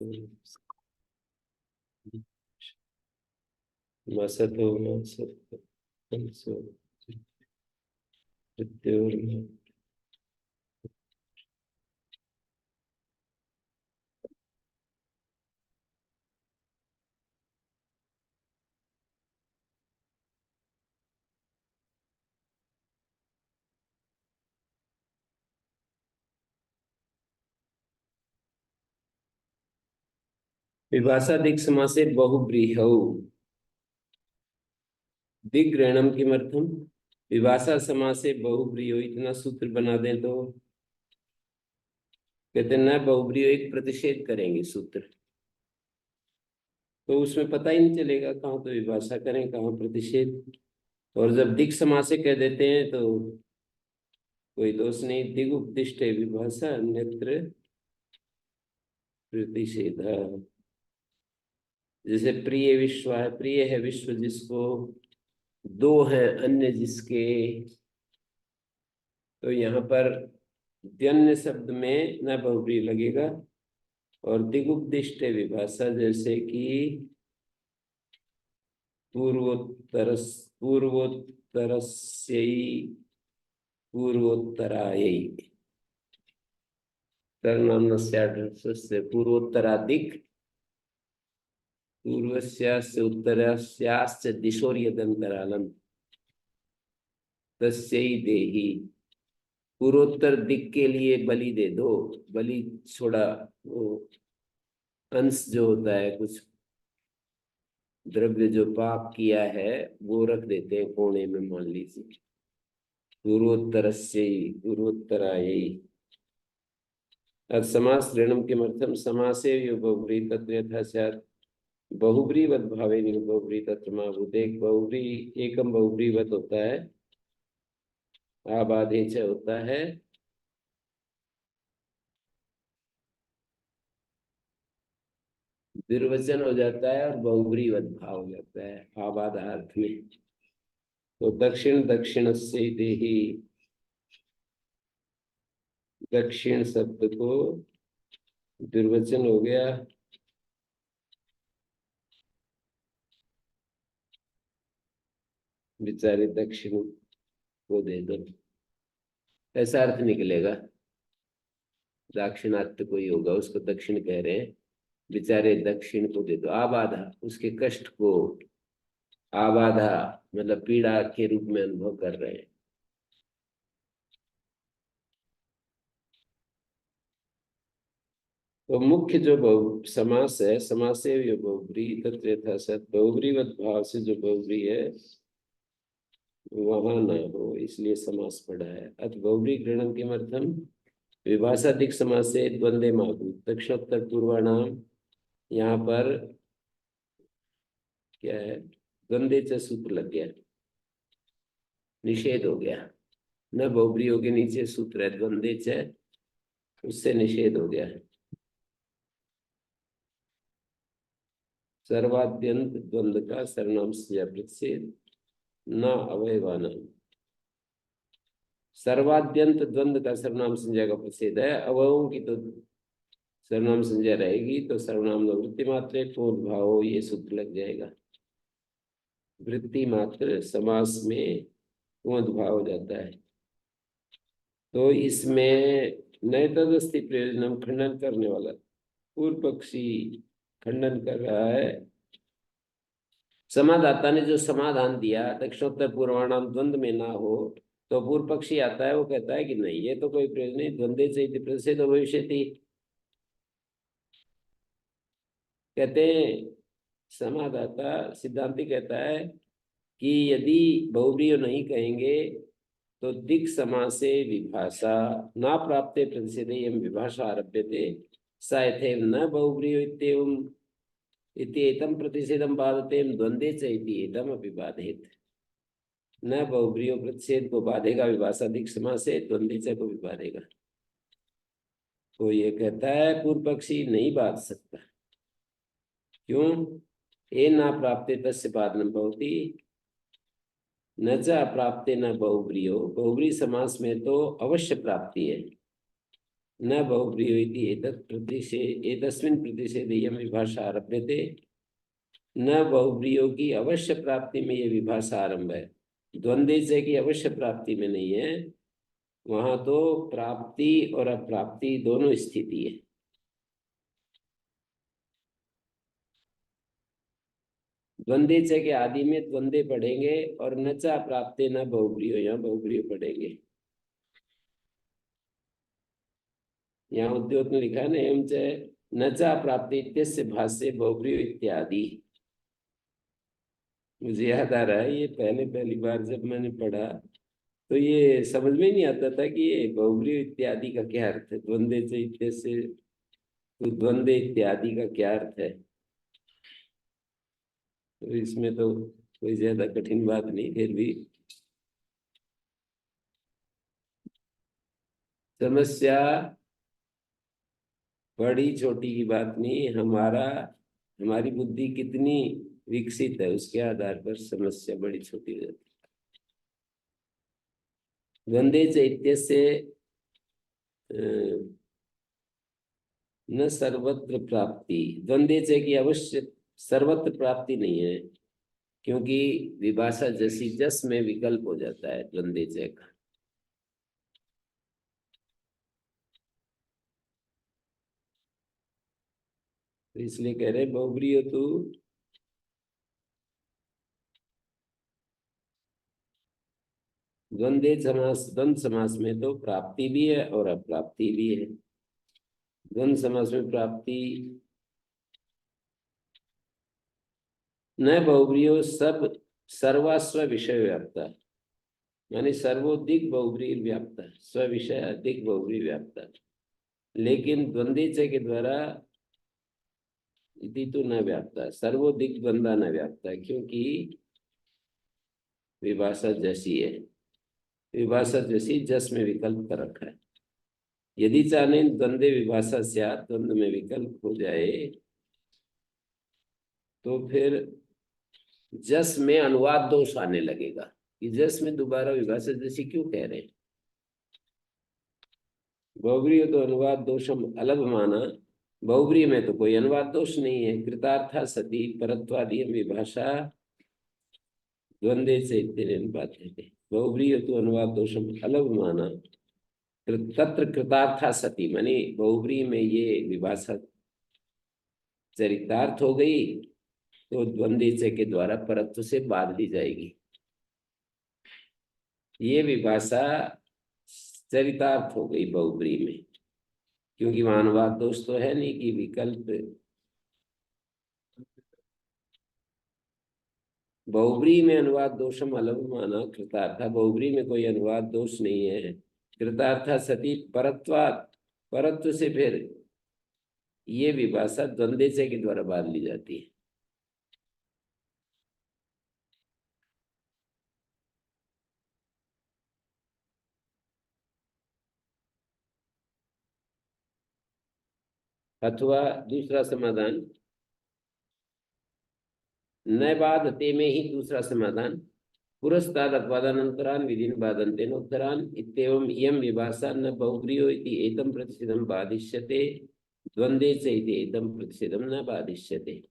मसतो मसतो अंसो मृत्योर्मा। विभाषा दिक् समासे बहुव्रीहौ दिग्ग्रहणम किमर्थम। विभाषा समासे बहुव्रीहौ इतना सूत्र बना दें तो कहते हैं न बहुव्रीहौ, एक प्रतिषेध करेंगे सूत्र, तो उसमें पता ही नहीं चलेगा कहाँ तो विभाषा करें कहाँ प्रतिषेध। और जब दिक् समासे कह देते हैं तो कोई दोष नहीं। दिग उपदिष्ट विभाषा अन्यत्र प्रतिषेध। जैसे प्रिय विश्व है, प्रिय है विश्व जिसको, दो है अन्य जिसके, तो यहाँ पर द्यन्य शब्द में न बहुव्रीहि लगेगा। और दिगुपदिष्ट विभाषा जैसे कि पूर्वोत्तरस पूर्वोत्तरस्यै पूर्वोत्तरायै सर्वनामस्य पूर्वोत्तरादिक पूर्वस्यास्य उत्तरस्याश्च दिशोर्यदन्तरालम् तस्यै देहि। पूर्वोत्तर दिक के लिए बलि दे दो। बलि छोड़ा वो अंश जो होता है, कुछ द्रव्य जो पाप किया है वो रख देते हैं कोने में, मान लीजिए पूर्वोत्तरस्य पूर्वोत्तरायै। समास ऋणम किमर्थम। समासे बहुव्रीहि तत्र यथा स्यात् बहुव्रीवत भावे बहुव्रीहि तत्र मा भूत्। एक बहुव्रीहि एकम बहुव्रीवत होता है, आबाधे च होता है, द्विर्वचन हो जाता है और बहुव्रीवत भाव हो जाता है आबाधार्थ में। तो दक्षिण दक्षिण से देही, दक्षिण शब्द को द्विर्वचन हो गया, बेचारे दक्षिण को दे दो, ऐसा अर्थ निकलेगा। दाक्षिणात्य कोई होगा, उसको दक्षिण कह रहे हैं, बेचारे दक्षिण को दे दो। आबाधा उसके कष्ट को, आबाधा मतलब पीड़ा के रूप में अनुभव कर रहे हैं। तो मुख्य जो बहु समास है, समासे यो बहुव्रीहि तत्र यथा स्यात् बहुव्रीवत भाव से जो बहुव्रीहि है वहां ना हो, इसलिए समास पड़ा है। अथ बहुव्रीहि गृह्णन किमर्थम। विभाषादिक समास से द्वंद्वे माभूत दक्षिणोत्तर पूर्वाणाम। यहाँ पर क्या है, द्वंद्वे च सूत्र लग गया, निषेध हो गया। न बहुव्रीहि के नीचे सूत्र है द्वंद्वे च, उससे निषेध हो गया है। सर्वाद्यंत द्वंद्व का सर्वनाम से प्रतिषेध न अवयवान। सर्वाद्यंत द्वंद्व का सर्वनाम संज्ञा का प्रतिषेध है, अवयवों की तो सर्वनाम संज्ञा रहेगी, तो सर्वनाम वृत्ति मात्र पूर्ण भाव ये सूत्र लग जाएगा। वृत्ति मात्र समास में पूर्ण भाव हो जाता है। तो इसमें नए तदस्ति प्रयोजनम खंडन करने वाला पूर्व पक्षी खंडन कर रहा है। समादाता ने जो समाधान दिया दक्षिणोत्तर पूर्वाणाम द्वंद्व में ना हो, तो पूर्व पक्षी आता है, वो कहता है कि नहीं ये तो कोई प्रयोजन नहीं, द्वंद्वे से प्रतिषेध भविष्य थी। कहते हैं समादाता सिद्धांति कहता है कि यदि बहुव्रीहि नहीं कहेंगे तो दिक् समासे विभाषा ना प्राप्ते प्रतिषेधे यम विभाषा आरभ्यते सा यथैव न बहुव्रीहि इत्येवम् इत्येतं प्रतिषेधं बाधते द्वंद्वे च इति एतम् अपि बाधेत। न बहुव्रीहि प्रतिषेध को बाधेगा, विभाषा दिक् समासे द्वंद्वे च को भी बाधेगा। तो ये कहता है पूर्व पक्षी नहीं बाध सकता। क्यों। ये ना प्राप्ते तस्य बाधनम भवति न च प्राप्ते न बहुव्रीहि। बहुव्रीहि समास में तो अवश्य प्राप्ति है, न बहुब्रीयो इति एतस्मिन् प्रतिषेधे इयं विभाषा आरभ्यते। न बहुब्रीयो की अवश्य प्राप्ति में ये विभाषा आरंभ है। द्वंद्व से की अवश्य प्राप्ति में नहीं है, वहां तो प्राप्ति और अप्राप्ति दोनों स्थिति है। द्वंद्व के आदि में द्वंद्व पढ़ेंगे और न चा प्राप्ते न बहुब्रीयो, यहाँ बहुब्रीयो पढ़ेंगे। यहाँ उद्योग में लिखा है ना, एवं च न चा प्राप्ति इत्यस्य भाष्य बहुब्रीयो इत्यादि। मुझे याद आ रहा है, ये पहली बार जब मैंने पढ़ा तो ये समझ में नहीं आता था कि ये बहुब्रीयो इत्यादि का क्या अर्थ है। द्वंद्व से इत्यस्य, तो द्वंद्व इत्यादि का क्या अर्थ है। तो इसमें तो कोई ज्यादा कठिन बात नहीं, फिर भी समस्या बड़ी छोटी की बात नहीं। हमारी बुद्धि कितनी विकसित है उसके आधार पर समस्या बड़ी छोटी हो जाती है। द्वंद्व चैत्य से न सर्वत्र प्राप्ति, द्वंद्व च की अवश्य सर्वत्र प्राप्ति नहीं है, क्योंकि विभाषा जसी जस में विकल्प हो जाता है द्वंद्व च का। तो इसलिए कह रहे बहुब्रीयो तू द्वंद्व समास में तो प्राप्ति भी है और अप्राप्ति भी है। द्वंद्व समास में प्राप्ति न बहुब्रीयो सब सर्वास्व विषय व्याप्ता, यानी सर्वोदिक बहुब्री व्याप्ता, स्व विषय अधिक बहुब्री व्याप्ता। लेकिन द्वंद्व के द्वारा इति तो न व्याप्ता, सर्वोदिक द्वंद्व न व्याप्ता, क्योंकि विभाषा जैसी है। विभाषा जैसी जस में विकल्प कर रखा है। यदि चाहे द्वंद्व विभाषा से द्वंद्व में विकल्प हो जाए तो फिर जस में अनुवाद दोष आने लगेगा कि जस में दोबारा विभाषा जैसी क्यों कह रहे हैं। बहुब्री तो अनुवाद दोष हम अलग माना, बहुब्री में तो कोई अनुवाद दोष नहीं है। कृतार्था सती परत्वादि विभाषा द्वंद्व से बात है। बहुब्री तो अनुवाद दोष हम अलग माना, तत्र कृतार्था सती मानी बहुब्री में ये विभाषा चरितार्थ हो गई तो द्वंद्व के द्वारा परत्व से बाध दी जाएगी। ये विभाषा चरितार्थ हो गई बहुब्री में, क्योंकि वहां अनुवाद दोष तो है नहीं कि विकल्प। बहुब्री में अनुवाद दोषम अलग माना कृतार्था, बहुब्री में कोई अनुवाद दोष नहीं है। कृतार्था सती परत्वात्, परत्व से फिर ये विभाषा द्वंद्व के द्वारा बांध ली जाती है। अथवा दूसरा समाधान न बाधते में ही दूसरा समाधान, पुरस्ताद अपवादानंतरान विधिन बाधन्तेन उत्तरान इत्येवं इयं विभाषा न बहुब्रीयो इति एतं प्रतिषेधं बाधिष्यते, द्वंद्वे च इति एतं प्रतिषेधं न बाधिष्यते।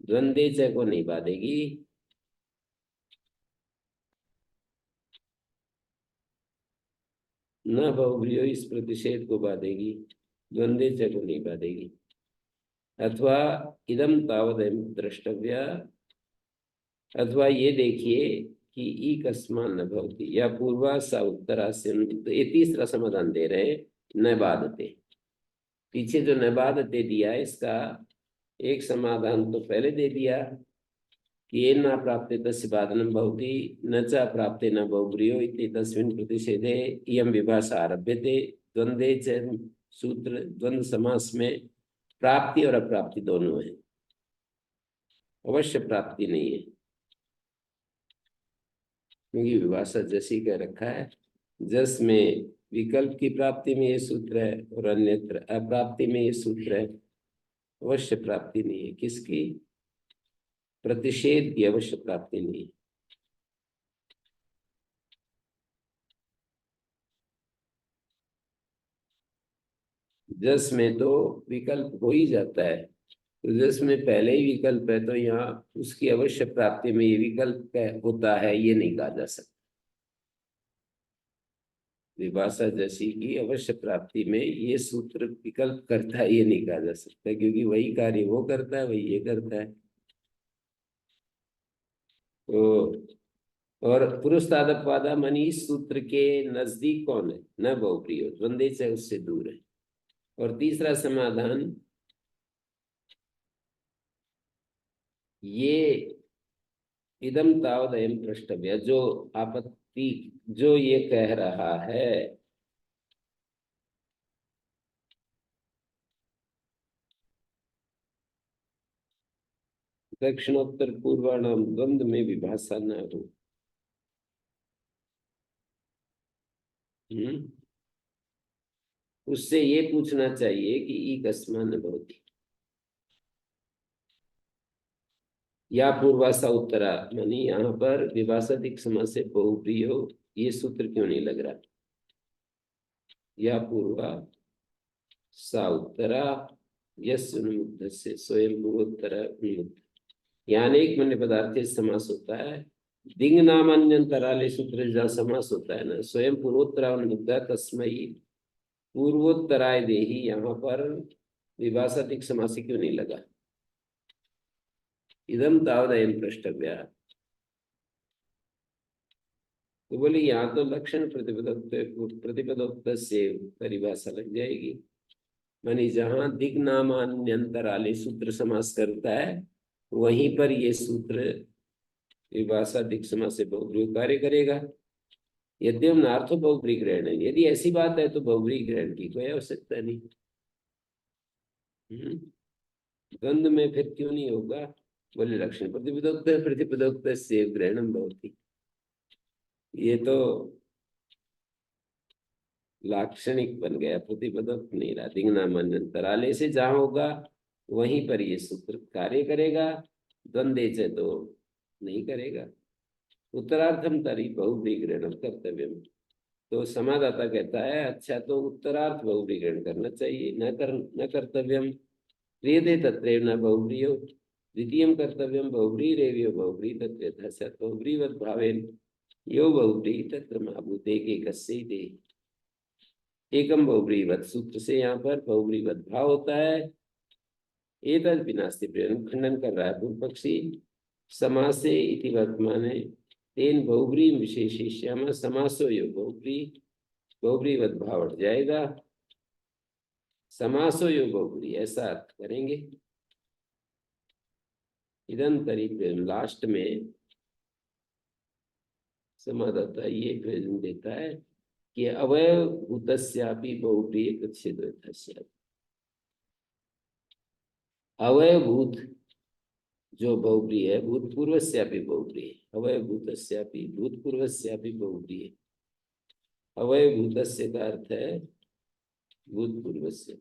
द्वंद्वे च को नहीं बाधेगी। न बहुब्रीयो इस प्रतिषेध को बाधेगी, द्वंद्वे च को नहीं बाधेगी। अथवा इदम तावदेव द्रष्टव्य, अथवा ये देखिए कि ई कस्मा न भवती, या पूर्वा सा उत्तरा से, तो ये तीसरा समाधान दे रहे न बाधते। पीछे जो न बाधते दिया है इसका एक समाधान तो पहले दे दिया कि ये न प्राप्ते तस्य बाधनम भवति, न च प्राप्ते न बहुब्रीयो इति तस्मिन् प्रतिषेधे इयं विभाषा आरभ्यते। द्वंद्वे च सूत्र द्वंद्व समास में प्राप्ति और अप्राप्ति दोनों है, अवश्य प्राप्ति नहीं है, क्योंकि विभाषा जैसी कह रखा है। जस में विकल्प की प्राप्ति में ये सूत्र है और अन्यत्र अप्राप्ति में ये सूत्र है। अवश्य प्राप्ति नहीं है, किसकी? प्रतिषेध की अवश्य प्राप्ति नहीं है। जस में तो विकल्प हो ही जाता है, तो जस में पहले ही विकल्प है तो यहाँ उसकी अवश्य प्राप्ति में ये विकल्प होता है, ये नहीं कहा जा सकता। विभाषा जैसी की अवश्य प्राप्ति में ये सूत्र विकल्प करता है, ये नहीं कहा जा सकता, क्योंकि वही कार्य वो करता है, वही ये करता है। तो और पुरुषादपवादा मनी इस सूत्र के नजदीक कौन है? न बहुप्रिय, द्वंद्व से उससे दूर है। और तीसरा समाधान, ये इदम तावदयम प्रष्टव्य, जो आपत्ति, जो ये कह रहा है, दक्षिणोत्तर पूर्वाणाम द्वंद्व में विभाषा न हो। उससे ये पूछना चाहिए कि ई कस्मान भवति, या पूर्वासा उत्तरा, मानी यहाँ पर विभाषादिक समास से बहुप्रिय, ये सूत्र क्यों नहीं लग रहा? या पूर्वा सा उत्तरा यस्य उन्मुक्त से स्वयं पूर्वोत्तर उन्मुक्त, यहाँ एक मन्य पदार्थ समास होता है। दिंग नामान्यंतराले सूत्र जहाँ समास होता है ना, स्वयं पूर्वोत्तरा उन्मुक्त तस्मयी पूर्वोत्तराय देही, यहाँ पर विभाषादिक समास क्यों नहीं लगा? इदम तावदयम प्रष्टव्य, तो बोले यहाँ तो लक्षण प्रतिपदोक्त से परिभाषा लग जाएगी, मानी जहां दिग नामान्यंतराले सूत्र समास करता है वहीं पर ये सूत्र विभाषा दिग समास से बहुब्री कार्य करेगा। यद्यम नार्थो बहुब्री ग्रहण है, यदि ऐसी बात है तो बहुब्री ग्रहण की कोई आवश्यकता नहीं। द्वंद्व में फिर क्यों नहीं होगा? बोले लक्षण प्रतिपदोक्त से ग्रहणम भवति, ये तो लाक्षणिक बन गया, प्रतिपदोक्त नहीं रहा। दिंगनामान्यंतराले से जहां होगा वहीं पर ये सूत्र कार्य करेगा, द्वंद्व से तो नहीं करेगा। उत्तरार्थम तरी बहुव्रीग्रहण कर्तव्य, तो समादाता कहता है अच्छा तो उत्तरार्थ बहुव्रीग्रहण करना चाहिए, न कर्तव्यम क्रियते तत्रैव न बहुव्रीयो, द्वितीयम कर्तव्यम बहुव्रीरेव्यो बहुव्री तत्र यथा बहुव्रीवत् भावेन यो बहुव्री तत्र महाभूते एकस्य दे, एकम बहुव्रीवत् सूत्र से यहाँ पर बहुव्रीवत् भाव होता है। एतद् विनास्ति प्रयोजन, खंडन कर रहा है पूर्व पक्षी। समासे इति वर्तमाने तेन बहुव्री विशेषिष्यामः, समासो यो बहुव्री, बहुव्रीवत् भाव हट जाएगा, समासो यो बहुव्री ऐसा अर्थ करेंगे। इदंतरी प्रयोजन, लास्ट में समादाता ये प्रयोजन देता है कि अवयवभूतस्यापि बहुव्रीहि प्रतिषेधोऽर्थस्य, अवयभूत जो बहुव्री है, भूतपूर्वस्यापि बहुव्री है, अवयभूतस्यापि भूतपूर्वस्यापि बहुव्री है। अवयभूतस्य का अर्थ है भूतपूर्वस्य।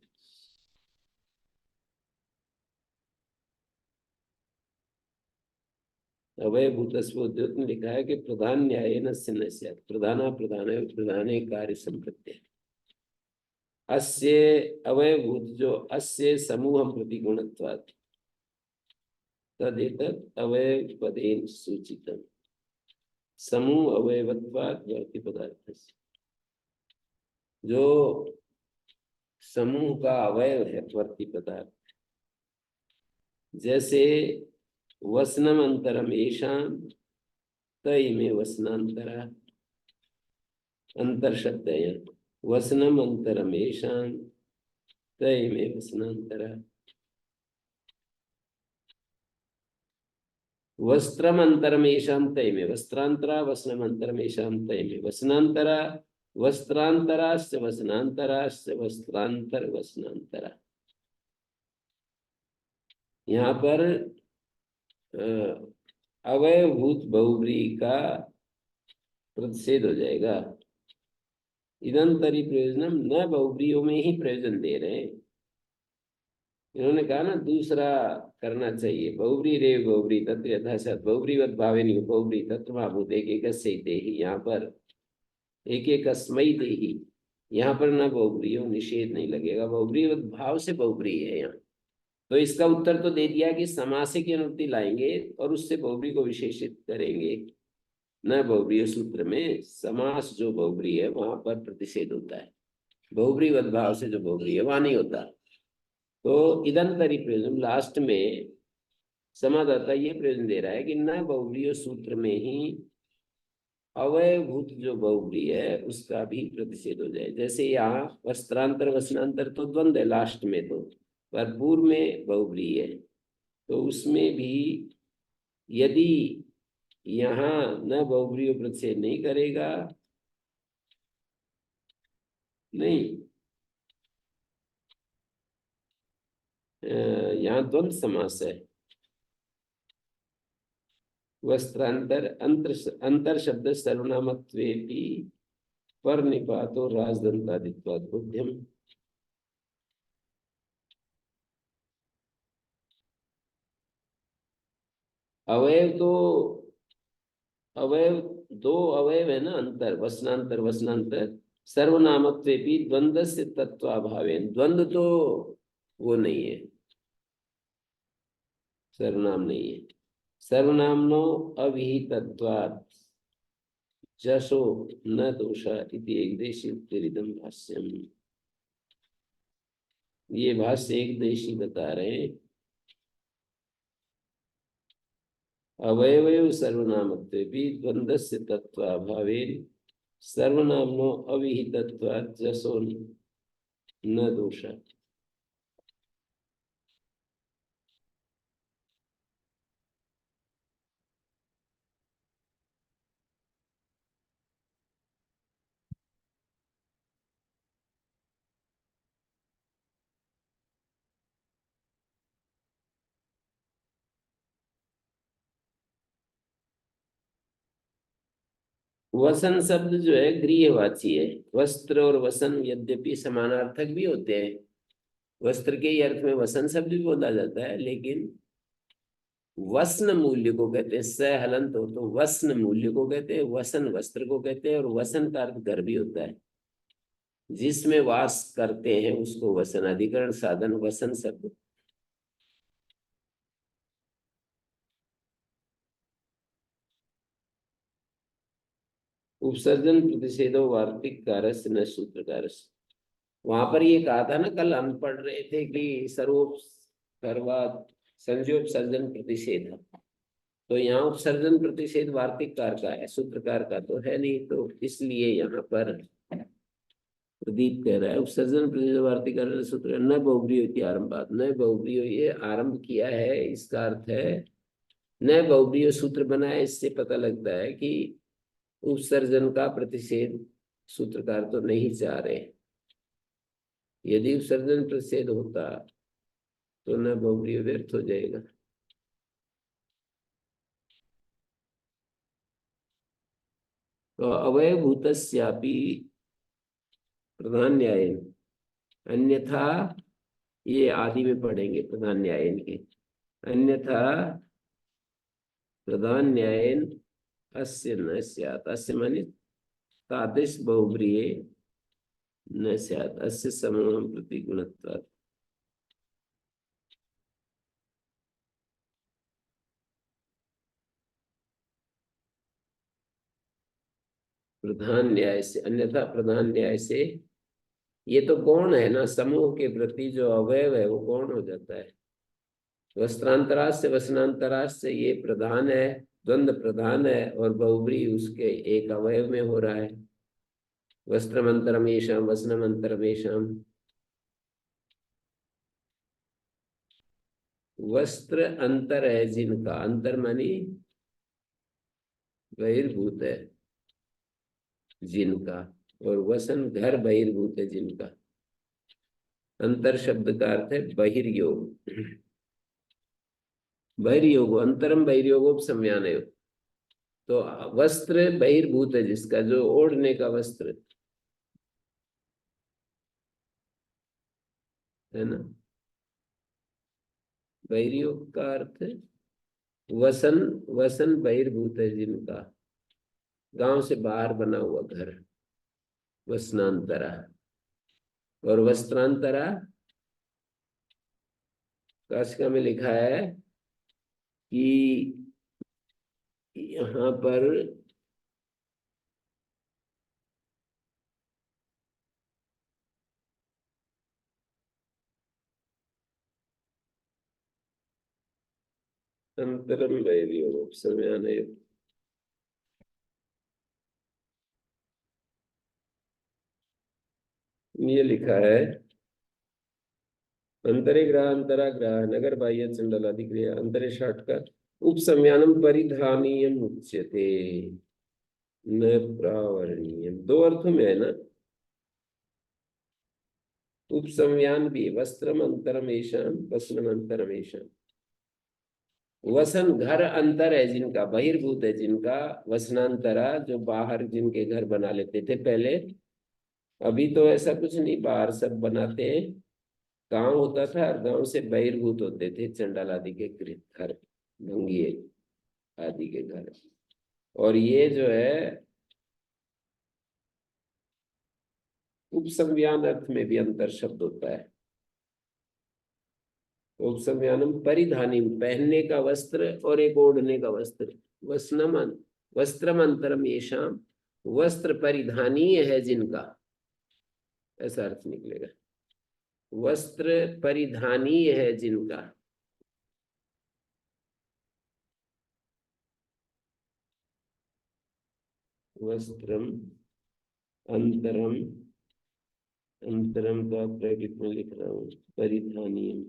अवयभूतस्व उद्योग में लिखा है कि प्रधान न्याय न स्यात्, प्रधाना प्रधान प्रधाने कार्य संप्रत्य, अस्य अवयभूत जो अस्य समूह प्रतिगुणत्वात् तदेतत् अवयवपदेन सूचितम्, समूह अवयवत्वात् वर्ति पदार्थस्य, जो समूह का अवयव है वर्ती पदार्थ, जैसे वसनम अंतरम येषाम तयमे वसनांतरा, अंतर शब्द है, वसनम अंतरम येषाम तयमे वसनांतरा, वस्त्रम अंतरम येषाम तयमे वस्त्रांतरा, वसनम अंतरम येषाम तयमे वसनांतरा, वस्त्रांतराश्च वसनांतराश्च वस्त्रांतर वसनांतरा। यहाँ पर अवयभूत बहुव्री का प्रतिषेध हो जाएगा। इदंतरी प्रयोजनम, न बहुव्रीयों में ही प्रयोजन दे रहे हैं। इन्होंने कहा ना दूसरा करना चाहिए, बहुव्री रे बहुव्री तत्व यथासत बहुव्रीवत् भावेन बहुव्री तत्व महाभूत एक एक देही, यहाँ पर एक एक अस्मयी देही, यहाँ पर ना बहुब्रीहि निषेध नहीं लगेगा, बहुब्रीहि भाव से बहुब्रीहि है यहाँ। तो इसका उत्तर तो दे दिया कि समासे की अनुवृत्ति लाएंगे और उससे बहुब्रीहि को विशेषित करेंगे। न बहुब्रीहि सूत्र में समास जो बहुब्रीहि है वहां पर प्रतिषेध होता है, बहुब्रीहि भाव से जो बहुब्रीहि है वहां नहीं होता। तो इदंतरि प्रयोजन लास्ट में समादाता ये प्रयोजन दे रहा है कि न बहुब्रीहि सूत्र में ही अवयभूत जो बहुब्रीहि है उसका भी प्रतिषेध हो जाए। जैसे यहाँ वस्त्रांतर वसनांतर तो द्वंद्व है लास्ट में, तो पर पूर्व में बहुब्रीहि है, तो उसमें भी यदि यहाँ न बहुब्रीहि प्रतिषेध नहीं करेगा, नहीं यहाँ द्वंद्व समास है। वस्त्रांतर अंतर अंतर शब्द सर्वनामत्वे भी पर निपातो राजदंतादित्वाद बुद्धिम। अवयव तो अवयव दो अवयव है ना, अंतर वसनांतर वसनांतर सर्वनामत्वे भी द्वंद्व से तत्वाभावे, द्वंद्व तो वो नहीं है, सर्वनाम नहीं है। सर्वनामनो अविहितत्वात् जसो न दोष इति एकदेशी उत्तरीदम भाष्यम। ये भाष्य एक देशी बता रहे हैं। अवयव सर्वनामत्वे भी द्वंद्वस्य तत्वाभावेन सर्वनामनो अविहितत्वात् जसो न दोष। वसन शब्द जो है गृहवाची है। वस्त्र और वसन यद्यपि समानार्थक भी होते हैं, वस्त्र के ही अर्थ में वसन शब्द भी बोला जाता है, लेकिन वसन मूल्य को कहते हैं, स हलंत हो तो वसन मूल्य को कहते हैं, वसन वस्त्र को कहते हैं, और वसन का अर्थ घर भी होता है, जिसमें वास करते हैं उसको वसन, अधिकरण साधन वसन शब्द। उपसर्जन प्रतिषेधो वार्तिक कारस्य न सूत्रकार। वहां पर ये कहा था ना, कल हम पढ़ रहे थे कि सर्वोप सर्वात संजोपसर्जन प्रतिषेध, तो यहाँ उपसर्जन प्रतिषेध वार्तिककार का है, सूत्रकार का तो है नहीं, तो इसलिए यहाँ पर प्रदीप कह रहा है उपसर्जन प्रतिषेध वार्तिककार सूत्र न बहुब्रीहि की आरंभात, न बहुब्रीहि ये आरंभ किया है, इसका अर्थ है न बहुब्रीहि सूत्र बना है। इससे पता लगता है कि उपसर्जन का प्रतिषेध सूत्रकार तो नहीं चाह रहे। यदि उपसर्जन प्रतिषेध होता तो न बहुब्रीहि व्यर्थ हो जाएगा। तो अवयभूतस्यापि प्रधान न्याय, अन्यथा ये आदि में पढ़ेंगे प्रधान न्याय के, अन्यथा प्रधान न्याय अस्य न स्यात्, अस्य माने तादृश बहुब्रीहि न स्यात्, अस्य समूह प्रति गुणत्वात्। प्रधान न्याय से, अन्यथा प्रधान न्याय से, ये तो गौण है ना, समूह के प्रति जो अवयव है वो गौण हो जाता है। वस्त्रांतराश से वसनांतराश से ये प्रधान है, द्वंद्व प्रधान है, और बहुब्रीहि उसके एक अवयव में हो रहा है। वस्त्रमंतरमेषाम वसनमंतरमेषाम, वस्त्र अंतर है जिनका, अंतर मानी बहिर्भूत है जिनका, और वसन घर बहिर्भूत है जिनका। अंतर शब्द का अर्थ है बहिर्योग, बहिर्योग अंतरम बहिर्योगो संज्ञानयो। तो वस्त्र बहिर्भूत है जिसका, जो ओढ़ने का वस्त्र है ना। बहिर्योग का अर्थ है वसन, वसन बहिर्भूत है जिनका, गांव से बाहर बना हुआ घर वसनांतरा। और वस्त्रांतरा काशिका में लिखा है कि यहाँ पर अंतरम वैरियो समय ये लिखा है अंतरे ग्रह अंतरा ग्रह नगर बाह्य चंडल अधिक्रिया अंतरे षाट का उपसंज्ञानम परिधानीयम उच्यते न प्रावरणीयम। दो अर्थों में है ना। उपसंज्ञान भी वस्त्रम अंतरम ऐशाम वस्त्रम अंतरम ऐशाम। वसन घर अंतर है जिनका, बहिर्भूत है जिनका, वसनांतरा जो बाहर जिनके घर बना लेते थे पहले। अभी तो ऐसा कुछ नहीं, बाहर सब बनाते हैं। गांव होता था और गांव से बहिर्भूत होते थे चंडाल आदि के घर, भंगिए आदि के घर। और ये जो है उपसंज्ञान अर्थ में भी अंतर शब्द होता है। उपसंज्ञानम परिधानी पहनने का वस्त्र और एक ओढ़ने का वस्त्र। वस्नम वस्त्रम अंतरम येषाम वस्त्र परिधानीय है जिनका, ऐसा अर्थ निकलेगा। वस्त्र परिधानीय है जिनका। वस्त्रम अंतरम, अंतरम का ब्रैकेट में लिख रहा हूं, परिधानीय।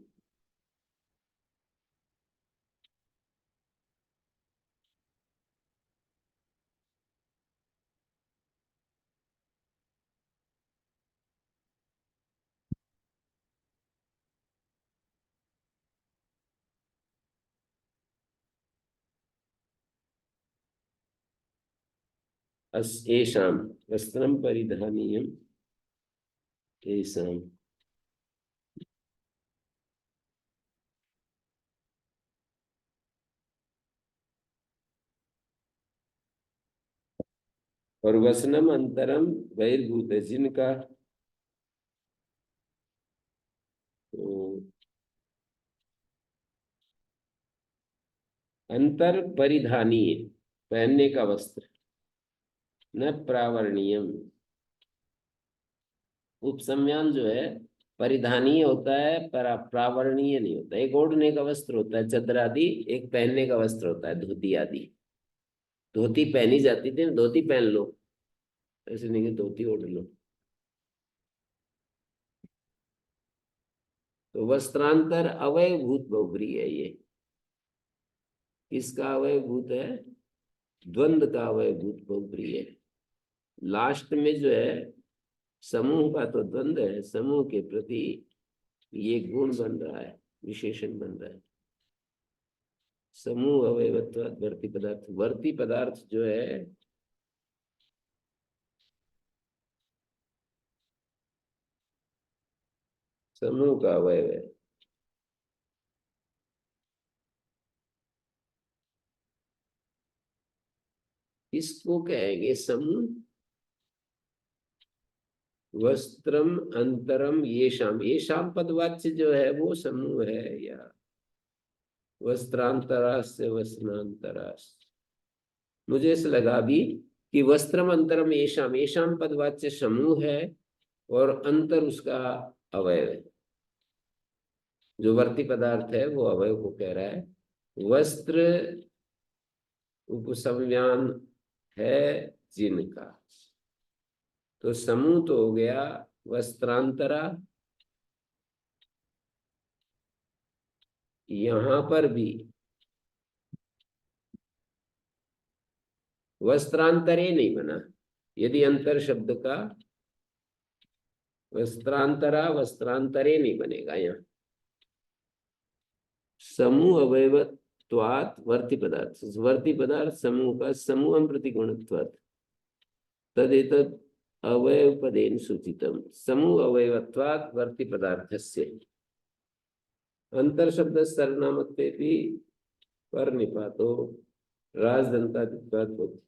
येषाम वस्त्रम परिधानीयम येषाम। और वसनम अंतरम बहिर्भूत है जिनका। तो अंतर परिधानीय पहनने का वस्त्र, न प्रावरणीयम। उपसंज्ञान जो है परिधानीय होता है पर प्रावरणीय नहीं होता। एक ओढ़ने का वस्त्र होता है चादर आदि, एक पहनने का वस्त्र होता है धोती आदि। धोती पहनी जाती थी, धोती पहन लो, ऐसे नहीं कि धोती ओढ़ लो। तो वस्त्रांतर अवयभूत बहुब्री है ये। किसका अवयभूत है? द्वंद का अवयभूत बहुब्री है। लास्ट में जो है समूह का तो द्वंद है, समूह के प्रति ये गुण बन रहा है, विशेषण बन रहा है। समूह अवयवत्व वर्ती पदार्थ, वर्ती पदार्थ जो है समूह का अवयव है। इसको कहेंगे समूह। वस्त्रम अंतरम ये शाम पदवाच्य जो है वो समूह है, या वस्त्रांतरास से वस्त्रांतरास। मुझे ऐसा लगा अभी कि वस्त्रम अंतरम ये शाम पदवाच्य समूह है और अंतर उसका अवयव है। जो वर्ती पदार्थ है वो अवयव को कह रहा है। वस्त्र उपसंज्ञान है जिनका, तो समूह तो हो गया वस्त्रांतरा। यहां पर भी वस्त्रांतरे नहीं बना। यदि अंतर शब्द का वस्त्रांतरा वस्त्रांतरे नहीं बनेगा। यहाँ समूह अवयवत्वात् वर्ती पदार्थ, वर्ती पदार्थ समूह का समूह प्रतिगुणत्वात् तदेतत् अवयव पदेन सूचितम। समूह अवयवत्वात् वर्ती पदार्थस्य अंतर शब्द सर्वनामत्वे भी पर निपातो राजदंतादित्वात् भवति।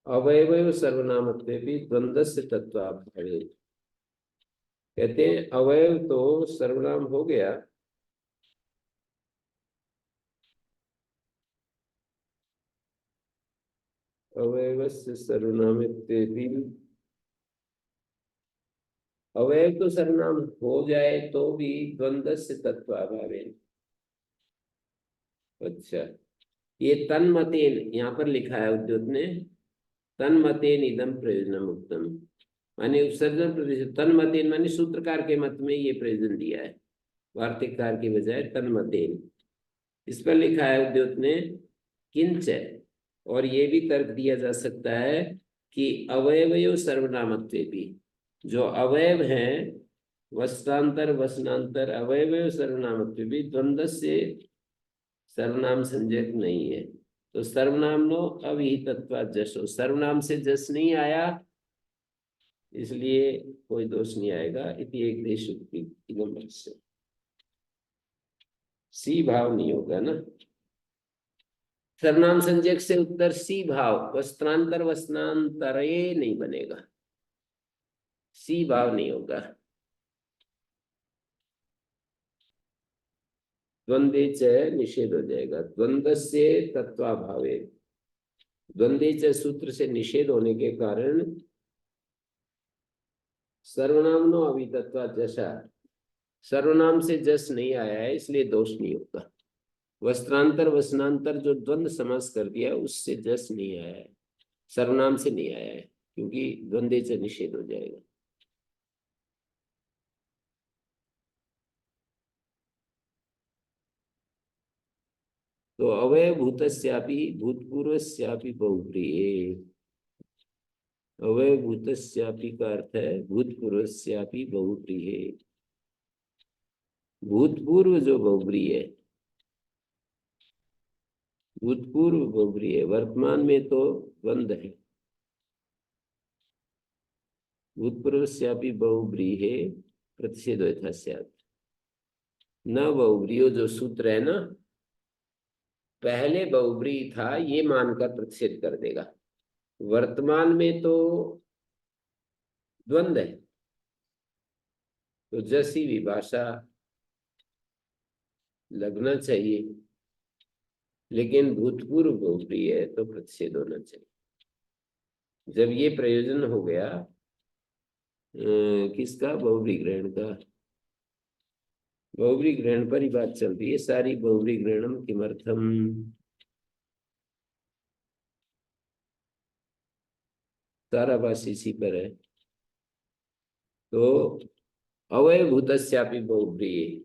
अवयव सर्वनामत्वे भी द्वंद्वस्य तत्वाभावे कहते हैं अवयव तो सर्वनाम हो गया, अवयवस्य सर्वनामित्वेपि, अवयव तो सर्वनाम हो जाए तो भी द्वंद्वस्य तत्वाभावेन। अच्छा, ये तन्मतेन यहाँ पर लिखा है उद्योत ने, तन्मतेन इदम प्रयोजनम उत्तम, माने उपसर्जन प्रयोजन, तन्मतेन माने सूत्रकार के मत में ये प्रयोजन दिया है, वार्तिककार की बजाय तन्मतेन। इस पर लिखा है उद्योत ने किंच, और ये भी तर्क दिया जा सकता है कि अवयवयो सर्वनामत्वे भी, जो अवयव हैं वस्त्रांतर वसनांतर अवयवयो सर्वनामत्वे भी द्वंद्व से सर्वनाम संज्ञक नहीं है। तो सर्वनाम नो अविहितत्वा जसो, सर्वनाम से जस नहीं आया इसलिए कोई दोष नहीं आएगा। इति एक देश नंबर से सी भाव नहीं होगा ना, सर्वनाम संज्ञक से उत्तर सी भाव, वस्त्रांतर वसनांतरे नहीं बनेगा, सी भाव नहीं होगा। द्वंद्वे च निषेध हो जाएगा, द्वंद्व से तत्वाभावे, द्वंद्वे च सूत्र से निषेध होने के कारण सर्वनाम नो अभितत्वा जैसा, सर्वनाम से जस नहीं आया है इसलिए दोष नहीं होगा। वस्त्रांतर वसनांतर जो द्वंद्व समास कर दिया उससे जस नहीं आया है, सर्वनाम से नहीं आया है, क्योंकि द्वंद्वे से निषेध हो जाएगा। तो अवय भूतस्यापि भूतपूर्वस्यापि बहुप्रिय, अवय भूतस्यापि का अर्थ है भूतपूर्वस्यापि बहुप्रिय, भूतपूर्व जो बहुप्रिय है, भूतपूर्व बहुप्रिय है, वर्तमान में तो द्वंद्व है, भूतपूर्वस्यापि बहुव्रीहि प्रतिषेधो यथा स्यात्, न बहुव्रीहो जो सूत्र है ना, पहले बहुव्रीहि था ये मानकर प्रतिषेध कर देगा। वर्तमान में तो द्वंद्व है तो जैसी विभाषा लगना चाहिए, लेकिन भूतपूर्व बहुव्रीहि है तो प्रतिषेध होना चाहिए। जब ये प्रयोजन हो गया किसका, बहुव्रीहि ग्रहण का, बहुव्रीहि ग्रहण पर ही बात चल रही है सारी, बहुव्रीहि ग्रहणम किमर्थम, सारा बात इसी पर है। तो अवय भूतस्यापि बहुव्रीहि,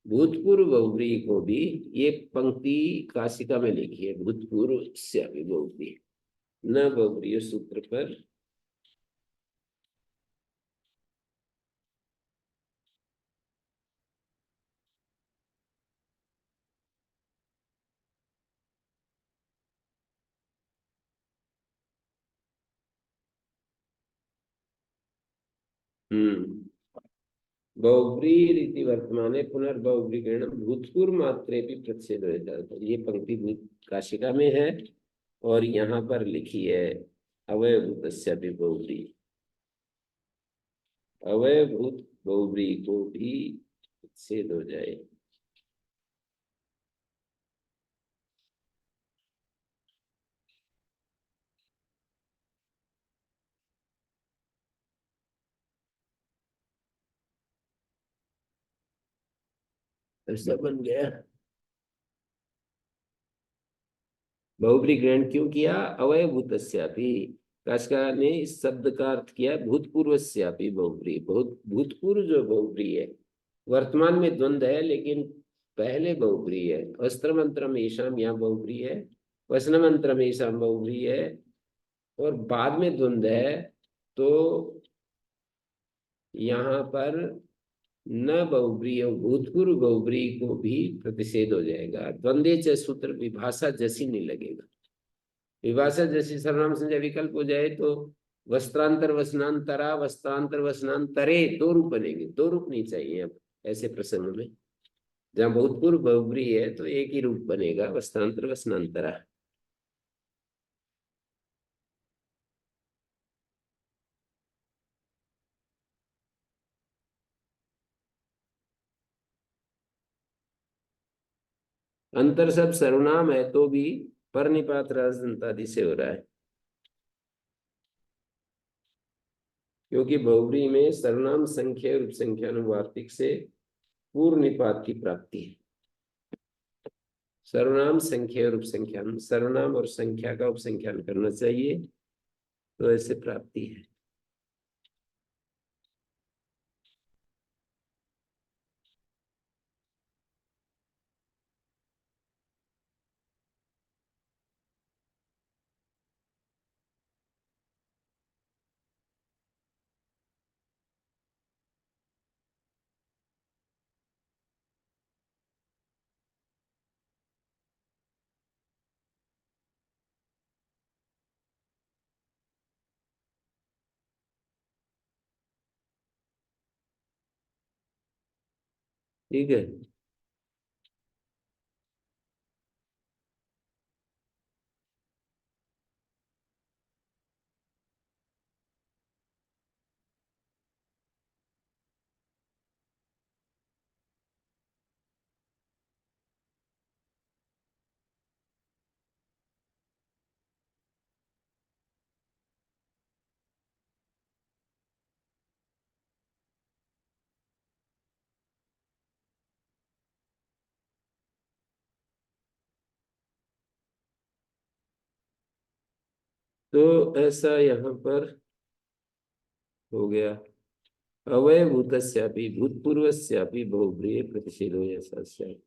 भूतपूर्व बहुव्रीहि को भी, ये पंक्ति काशिका में लिखी है, भूतपूर्व स्यापि बहुव्रीहि, न बहुव्रीहि सूत्र पर। बहुव्रीहि रीति वर्तमाने पुनर्बहुव्रीहि ग्रहणम भूतपूर्व मात्रे भी प्रतिषेध हो जाता है, ये पंक्ति भूत काशिका में है और यहाँ पर लिखी है अवय भूतस्यापि बहुव्रीहि, अवय भूत बहुव्रीहि को भी प्रतिषेध हो जाए। ऐसा बन गया, बहुव्रीहि ग्रहण क्यों किया, अवय भूतस्यापि, काशिका ने इस शब्द का अर्थ किया भूतपूर्वस्यापि बहुव्रीहि, बहुत भूतपूर्व जो बहुव्रीहि है, वर्तमान में द्वंद्व है लेकिन पहले बहुव्रीहि है, वस्त्र मंत्रम ईशाम यहाँ बहुव्रीहि है, वसन मंत्रम ईशाम बहुव्रीहि है, और बाद में द्वंद्व है तो यहाँ पर न बहुव्रीहि और भूतपूर्व बहुव्रीहि को भी प्रतिषेध हो जाएगा। द्वंद्वे च सूत्र विभाषा जैसी नहीं लगेगा, विभाषा जैसी सर्वनाम संज्ञा विकल्प हो जाए तो वस्त्रांतर वसनांतरा वस्त्रांतर वसनांतरे दो रूप बनेंगे, दो रूप नहीं चाहिए अब ऐसे प्रसंग में। जहाँ भूतपूर्व बहुव्रीहि है तो एक ही रूप बनेगा, वस्त्रांतर वसनांतरा। अंतर सब सर्वनाम है तो भी पर निपात राज दंतादि से हो रहा है, क्योंकि बहुव्रीहि में सर्वनाम संख्या और उपसंख्यानुवार्तिक से पूर्व निपात की प्राप्ति है। सर्वनाम संख्या और उपसंख्यान, सर्वनाम और संख्या का उपसंख्यान करना चाहिए तो ऐसे प्राप्ति है। ठीक है। तो ऐसा यहाँ पर हो गया, अवयभूतस्यापि भूतपूर्वस्यापि बहुव्रीहि प्रतिषेधो ऐसा स्यात्।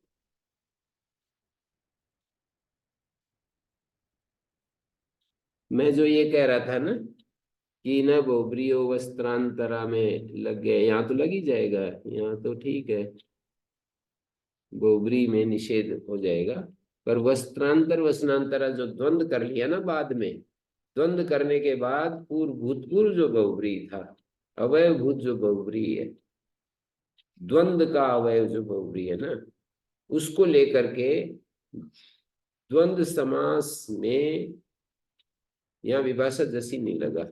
मैं जो ये कह रहा था ना कि न बहुव्रीहि वस्त्रांतरा में लग गए, यहाँ तो लग ही जाएगा, यहाँ तो ठीक है, बहुव्रीहि में निषेध हो जाएगा। पर वस्त्रांतर वसनांतरा जो द्वंद्व कर लिया ना बाद में, द्वंद्व करने के बाद पूर्व भूतपूर्व जो बहुव्रीहि था, अवयभूत जो बहुव्रीहि है, द्वंद्व का अवयव जो बहुव्रीहि है ना, उसको लेकर के द्वंद्व समास में यहाँ विभाषा जैसी नहीं लगा,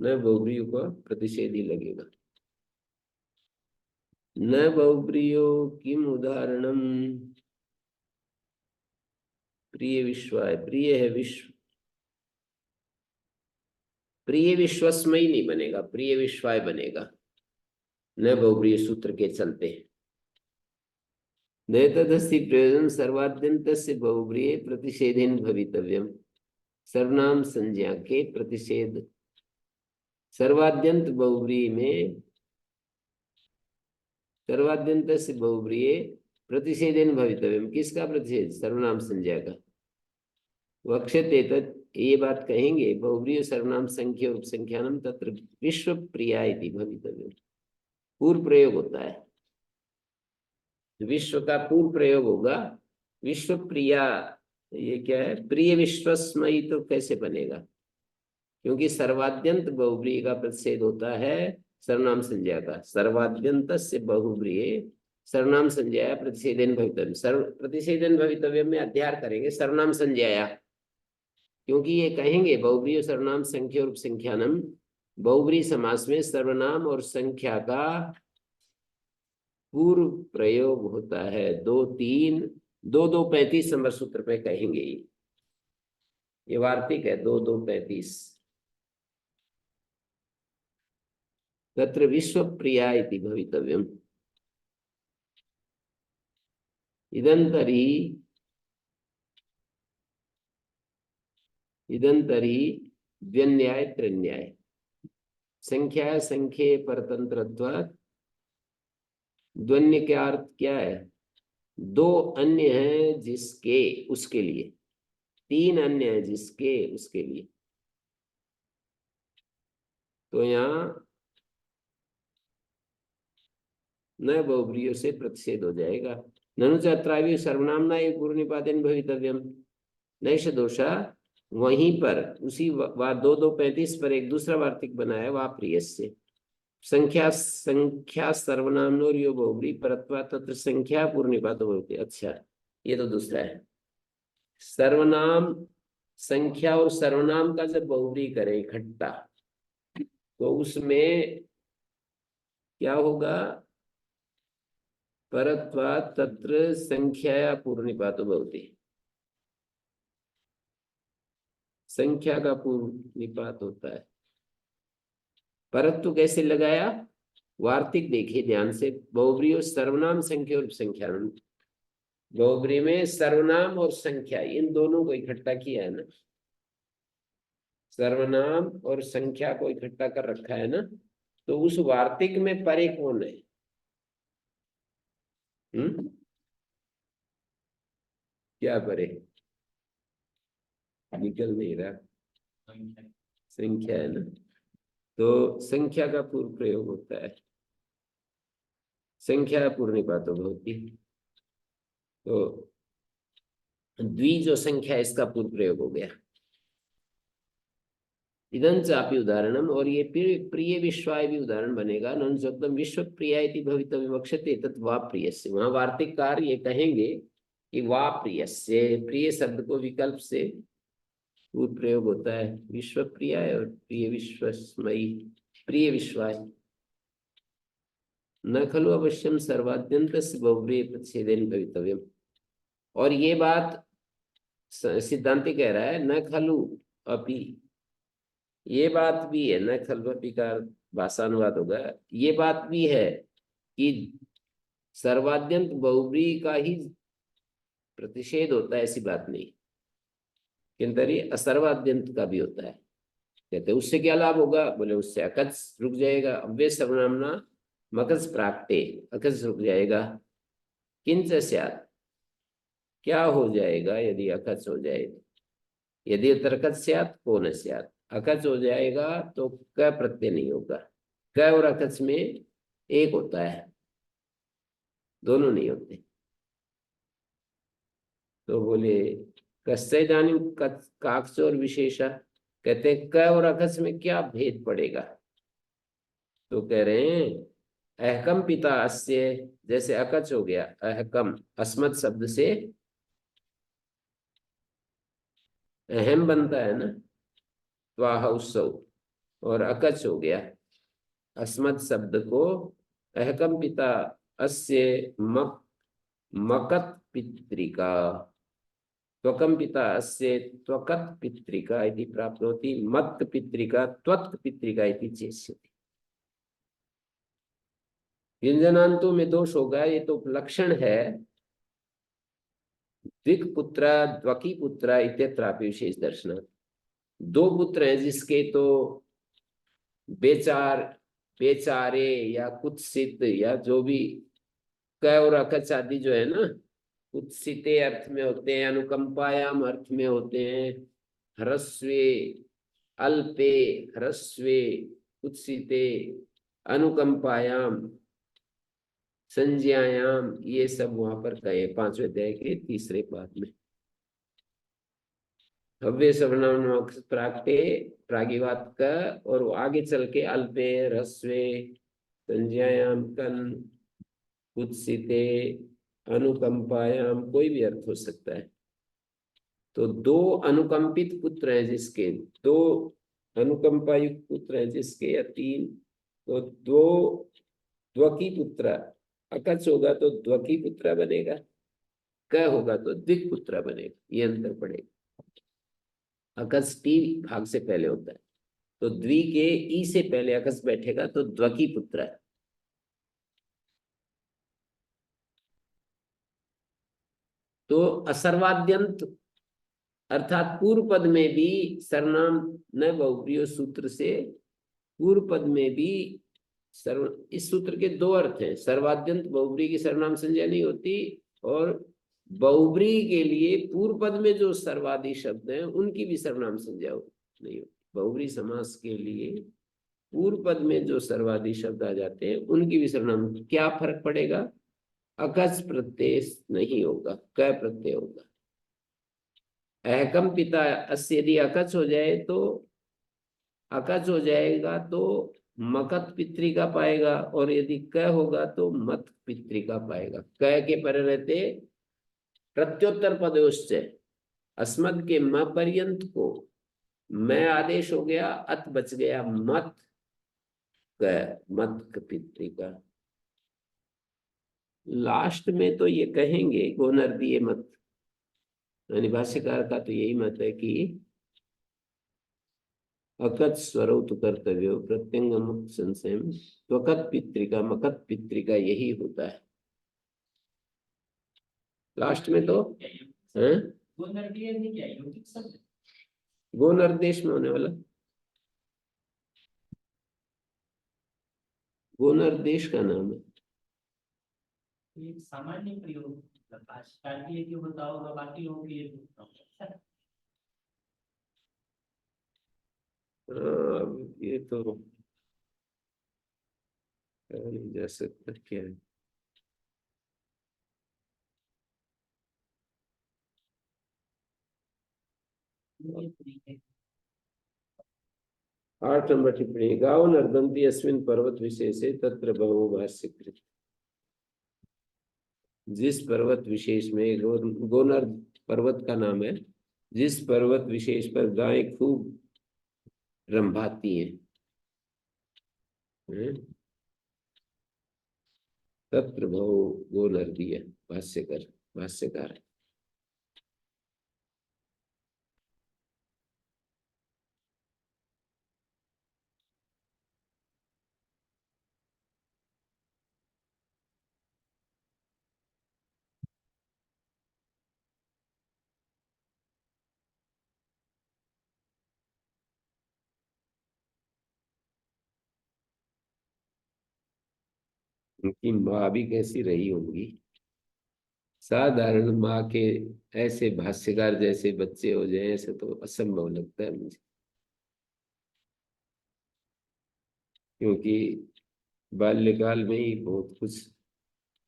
न बहुव्रीहि का प्रतिषेध ही लगेगा। न बहुव्रीहि किम उदाहरणम, प्रिय विश्वाय, प्रिय है विश्व, प्रिय विश्वस्मयी नहीं बनेगा, प्रिय विश्वाय बनेगा न बहुव्रीहि सूत्र के चलते। नैतदस्ति प्रयोजन सर्वाद्यंत से बहुव्रीहि प्रतिषेधेन भवितव्यम, सर्वनाम संज्ञा के प्रतिषेध, सर्वाद्यंत बहुव्रीहि में, सर्वाद्यंत से बहुव्रीहि प्रतिषेधेन भवितव्यम, किसका प्रतिषेध, सर्वनाम संज्ञा का। वक्ष्यते तत्, ये बात कहेंगे, बहुव्रीहि सर्वनाम संख्या उपसंख्यानम तत्र विश्व प्रिया इति भवितव्यम, पूर्व प्रयोग होता है, विश्व का पूर्व प्रयोग होगा, विश्व प्रिया, ये क्या है, प्रिय विश्वस्मयी तो कैसे बनेगा, क्योंकि सर्वाद्यंत बहुव्रीहि का प्रतिषेध होता है सर्वनाम संज्ञा का, सर्वाद्यंत से बहुव्रीहि सर्वनाम संज्ञाया प्रतिषेधन भवितव्य, सर्व प्रतिषेधन भवितव्य में अध्यार करेंगे सर्वनाम संज्ञाया, क्योंकि ये कहेंगे बहुव्रीहि सर्वनाम संख्या और उपसंख्यानम, बहुव्रीहि समास में सर्वनाम और संख्या का पूर्व प्रयोग होता है, दो तीन, दो दो 35 नंबर सूत्र पे कहेंगे, ये वार्तिक है 2 2 35, तत्र विश्व प्रिया इति भवितव्यम, इदंतरी, इदंतरी व्यन्याय त्रिन्याय, संख्या संख्ये परतंत्रत्वात्, द्वन्य का अर्थ क्या है, दो अन्य हैं जिसके, उसके लिए, तीन अन्य है जिसके, उसके लिए, तो यहाँ न बहुव्रीहि से प्रतिषेध हो जाएगा। ननु चात्रावि सर्वनामना एक पूर्व निपातेन भवितव्यम, नैष दोषा, वहीं पर उसी दो दो 35 पर एक दूसरा वार्तिक बनाया, वह प्रिय से संख्या, संख्या सर्वनामनोर यो बहुव्रीहि परत्वा तत्र संख्या पूर्व निपातो भवति। अच्छा, ये तो दूसरा है, सर्वनाम संख्या और सर्वनाम का जब बहुव्रीहि करें इकट्ठा, तो उसमें क्या होगा, परत्वात् तत्र संख्याया पूर्वनिपातो भवति। संख्या का पूर्वनिपात होता है। परत्व कैसे लगाया? वार्तिक देखिए ध्यान से। बहुब्री और सर्वनाम संख्या और उपसंख्या, बहुब्री में सर्वनाम और संख्या इन दोनों को इकट्ठा किया है ना, सर्वनाम और संख्या को इकट्ठा कर रखा है ना, तो उस वार्तिक में परे कौन है? क्या परे? निकल नहीं रहा। संख्या है ना, तो संख्या का पूर्व प्रयोग होता है। संख्या पूर्व निपातो भवति। तो द्वि जो संख्या इसका पूर्व प्रयोग हो गया। इदं चापि उदाहरणम, और ये प्रिय विश्वाय भी उदाहरण बनेगा। ननु शब्दम विश्व प्रिय इति भवितव्य विवक्षते तत् वा प्रियस्य। वहां वार्तिककार ये कहेंगे कि वा प्रियस्य, प्रिय शब्द को विकल्प से पूर्व प्रयोग होता है। विश्व प्रिय और प्रिय विश्वस्मयी, प्रिय विश्वाय। न खलु अवश्यम सर्वाद्यंत बहुब्रीहि प्रतिषेधेन भवितव्यम। और ये बात सिद्धांति कह रहा है, न खलु अपि, ये बात भी है, न खलु अपि का भाषानुवाद होगा, ये बात भी है कि सर्वाद्यंत बहुब्रीहि का ही प्रतिषेध होता है, ऐसी बात नहीं। किंतु असर्वाद्यंत का भी होता है। कहते उससे क्या लाभ होगा? बोले उससे अकच रुक जाएगा। अव्यय सर्वनामना मकस प्राप्ते, अकच रुक जाएगा। किंच स्यात्, क्या हो जाएगा यदि अकच हो जाए? यदि तर्कच स्यात् को न स्यात्, अकच हो जाएगा तो क प्रत्यय नहीं होगा। क और अकच में एक होता है, दोनों नहीं होते। तो बोले कस्य इदानीं काक्ष और विशेषा, कहते क और अकच में क्या भेद पड़ेगा? तो कह रहे हैं अहकम पिता अस्य, जैसे अकच हो गया अहकम, अस्मत् शब्द से अहम बनता है ना, त्वाह उत्सव, और अकच हो गया अस्मत् शब्द को अहकम पिता अस्य मकत पितृका, त्वकम पिता अस्य त्वकत पितृका इति प्राप्त होती, मत पितृका त्वत् पितृका इति चेष्यति। व्यंजनांतों में दोष होगा, ये तो लक्षण है। द्विक पुत्र द्वकी पुत्र इत्यत्रापि विशेष दर्शन। दो पुत्र हैं जिसके, तो बेचार, बेचारे या कुत्सित या जो भी, क और अकच आदि जो है ना, कुत्सिते अर्थ में होते हैं, अनुकंपायाम अर्थ में होते हैं, ह्रस्वे, अल्पे, ह्रस्वे, कुत्सिते, अनुकंपायाम, संज्ञायाम, ये सब वहां पर कहे 5वें अध्याय के 3रे पाद में। हव्य सर्वनाम प्राक्टे प्रागिवात का, और आगे चल के अल्पे, ह्रस्वे, संज्ञायाम, कन, कुत्सिते, अनुकंपायाम, कोई भी अर्थ हो सकता है। तो दो अनुकंपित पुत्र हैं जिसके, दो अनुकंपा युक्त पुत्र हैं जिसके, या तीन, तो दो द्वकी पुत्र, अकच होगा तो द्वकी पुत्र बनेगा, क होगा तो द्विक पुत्र बनेगा, ये अंतर पड़ेगा। अकस टी भाग से पहले होता है, तो द्वि के ई से पहले अकस बैठेगा तो द्वकी पुत्र है। तो असर्वाद्यंत अर्थात पूर्व पद में भी सर्वनाम न बहुप्रिय सूत्र से, पूर्व पद में भी सर्व, इस सूत्र के दो अर्थ हैं। सर्वाद्यंत बहुब्री की सर्वनाम संज्ञा नहीं होती, और बहुब्री के लिए पूर्व पद में जो सर्वादि शब्द हैं उनकी भी सर्वनाम संज्ञा नहीं होती। बहुब्री समास के लिए पूर्व पद में जो सर्वादि शब्द आ जाते हैं उनकी भी सर्वनाम, क्या फर्क पड़ेगा? अकच प्रत्यय नहीं होगा, क प्रत्यय होगा। अहकम पिता अस्य यदि अकच हो जाए तो, अकच हो जाएगा तो मकत पितृका पाएगा, और यदि क होगा तो मत पितृका पाएगा। क के पर रहते प्रत्योत्तर पदोश्च, अस्मद के म पर्यंत को मैं आदेश हो गया, अत बच गया मत क, मत पितृका। लास्ट में तो ये कहेंगे गोनर्दीय मत, यानी भाष्यकार का तो यही मत है कि अकत स्वरौत कर्तव्य प्रत्यंगम संशय त्वकत पितृका मकत पितृका यही होता है लास्ट में तो। हैं? गो निर्देश में होने वाला, गो निर्देश का नाम है। एक सामान्य प्रयोग भाषाकार के लिए होता होगा, बाकी लोगों के लिए होता होगा। ये तो कहा नहीं जा सकता क्या है। आठ नंबर टिप्पणी गाँव नर्दंती अस्मिन पर्वत विशेषे तत्र बहु भाष्य कृत। जिस पर्वत विशेष में गोनर्द पर्वत का नाम है, जिस पर्वत विशेष पर गायें खूब रंभाती हैं, तत्र बहु गोनर्दीय भाष्यकार। उनकी माँ भी कैसी रही होंगी, साधारण माँ के ऐसे भाष्यकार जैसे बच्चे हो जाए ऐसे तो असंभव लगता है मुझे। क्योंकि बाल्यकाल में ही बहुत कुछ,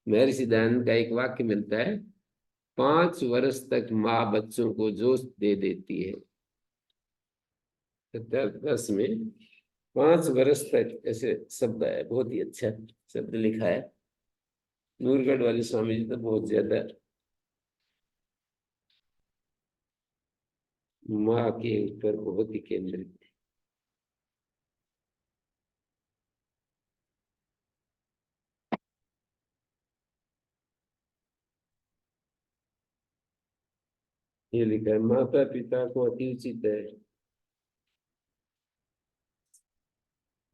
महर्षि दयानंद का एक वाक्य मिलता है, 5 वर्ष तक माँ बच्चों को जोश दे देती है। 10 में 5 वर्ष तक, ऐसे शब्द है, बहुत ही अच्छा शब्द लिखा है। नूरगढ़ वाले स्वामी जी तो बहुत ज्यादा माँ के ऊपर बहुत ही केंद्रित। ये लिखा है, माता पिता को अति उचित है,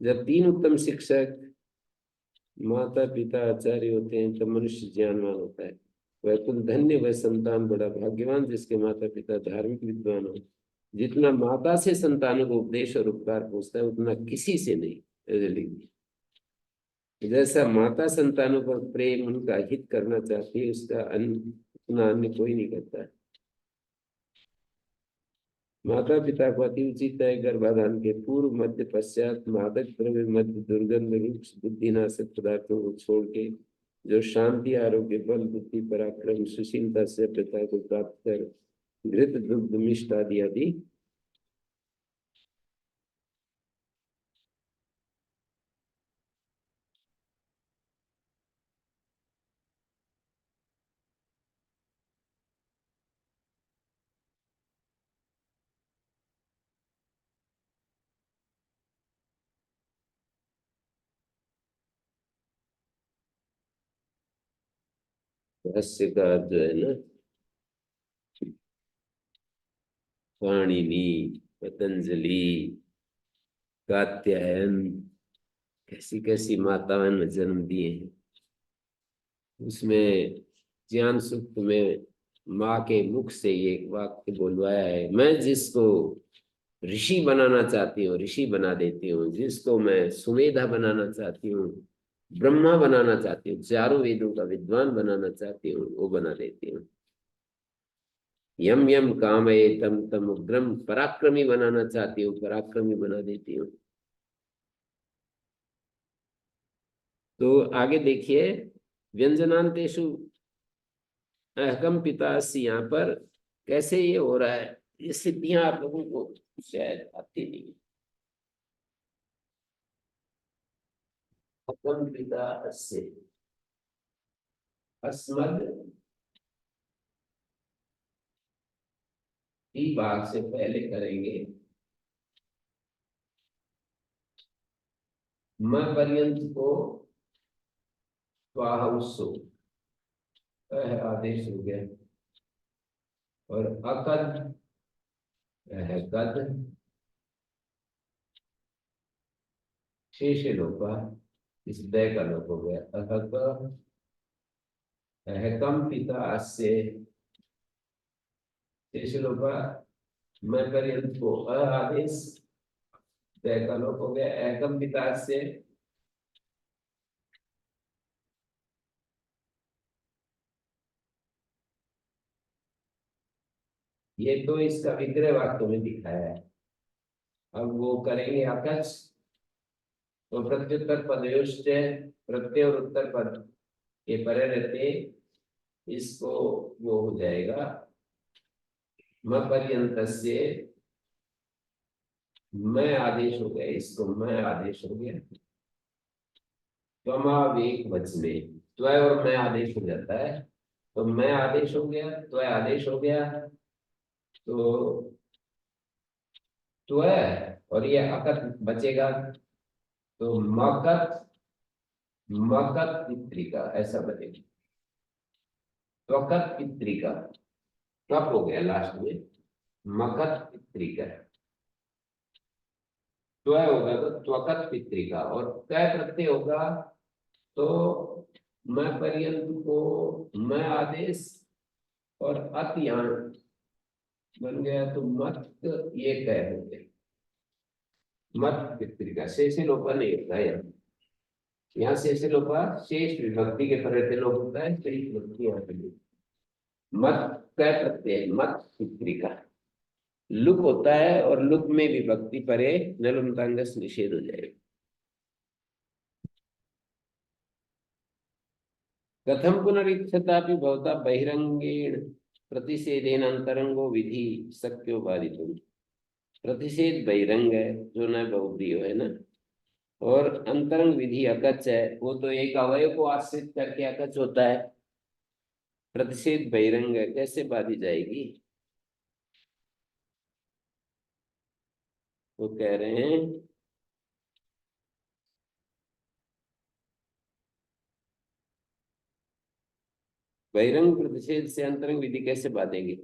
जब 3 उत्तम शिक्षक माता पिता आचार्य होते हैं तब मनुष्य ज्ञानवान होता है। वह कुल धन्य, वह संतान बड़ा भाग्यवान जिसके माता पिता धार्मिक विद्वान हो। जितना माता से संतानों को उपदेश और उपकार पहुंचता है उतना किसी से नहीं। ऐसे लिख दिया। जैसा माता संतानों पर प्रेम, उनका हित करना चाहती है, उसका उतना अन्य कोई नहीं करता है। माता पिता को अति उचित है गर्भाधान के पूर्व, मध्य, पश्चात मादक द्रव्य, मध्य, दुर्गंध, रूक्ष, बुद्धिनाशक पदार्थों को छोड़ के जो शांति, आरोग्य, बल, बुद्धि, पराक्रम, सुशीलता, सभ्यता को प्राप्त कर घृत, दुग्ध, मिष्ट आदि आदि रहस्य का जो है ना, पाणिनि, पतंजलि, कात्यायन, कैसी कैसी माताओं ने जन्म दिए हैं। उसमें ज्ञान सूक्त में माँ के मुख से ये एक वाक्य बोलवाया है, मैं जिसको ऋषि बनाना चाहती हूँ ऋषि बना देती हूँ, जिसको मैं सुमेधा बनाना चाहती हूँ ब्रह्मा बनाना चाहती हूँ, चारों वेदों का विद्वान बनाना चाहती हूँ वो बना देती हूँ। यम यम कामये तम तम उग्रम, पराक्रमी बनाना चाहती हूँ पराक्रमी बना देती हूँ। तो आगे देखिए, व्यंजनांतेषु अहकम पितासी, यहाँ पर कैसे ये हो रहा है, ये सिद्धियां आप लोगों को शायद आती नहीं। अहकम पिता अस्य, अस्मद ही भाग से पहले करेंगे, म पर्यंत को स्वाहा उत्सव, आदेश हो गया। और अकद है कद, शेष लोपा, इस दय का लोप हो गया। अहक कम पिता अस्य, शेष लोपा, मैं पर्यंत को आदेश, दय का लोप हो गया। एकम पिता अस्य, ये तो इसका विग्रह वाक्य में दिखाया है। अब वो करेंगे आकाश, तो प्रत्युत्तर पदयोश्च, प्रत्यय और उत्तर पद के परे रहते, इसको वो हो जाएगा म पर्यंतस्य, मैं आदेश हो गया, इसको मैं आदेश हो गया। त्वमावेक वचने, त्वय और मैं आदेश हो जाता है, तो मैं आदेश हो गया, त्वय आदेश हो गया, तो त्वय और ये अकत बचेगा, तो मकत, मकत पित्रिका ऐसा बनेगा। त्वकत पित्रिका, कप हो गया लास्ट में, मकत पित्रिका। त्वय होगा तो त्वकत पित्रिका, और कै प्रत्यय होगा तो मैं पर्यंत को मैं आदेश, और अत यहाँ बन गया तो मत, ये कै हो गया, मत पित्रिका। शेष लोपा नहीं होता है यहाँ शेष लोपा शेष विभक्ति के परे लोप होता है, शेष विभक्ति यहाँ पे नहीं। मत कै प्रत्यय, मत पित्रिका, लुक होता है और लुक में विभक्ति परे नलुमतांगस निषेध हो जाएगा। कथम पुनरीक्षतापि भवता बहिरंगेण प्रतिषेधेन अंतरंगो विधि शक्यो बाधितुम। प्रतिषेध बहिरंग है जो न बहुप्रिय है ना, और अंतरंग विधि अकच है, वो तो एक अवयव को आश्रित करके अकच होता है। प्रतिषेध बहिरंग है, कैसे बाधी जाएगी? वो कह रहे हैं बहिरंग प्रतिषेध से अंतरंग विधि कैसे बाधेगी?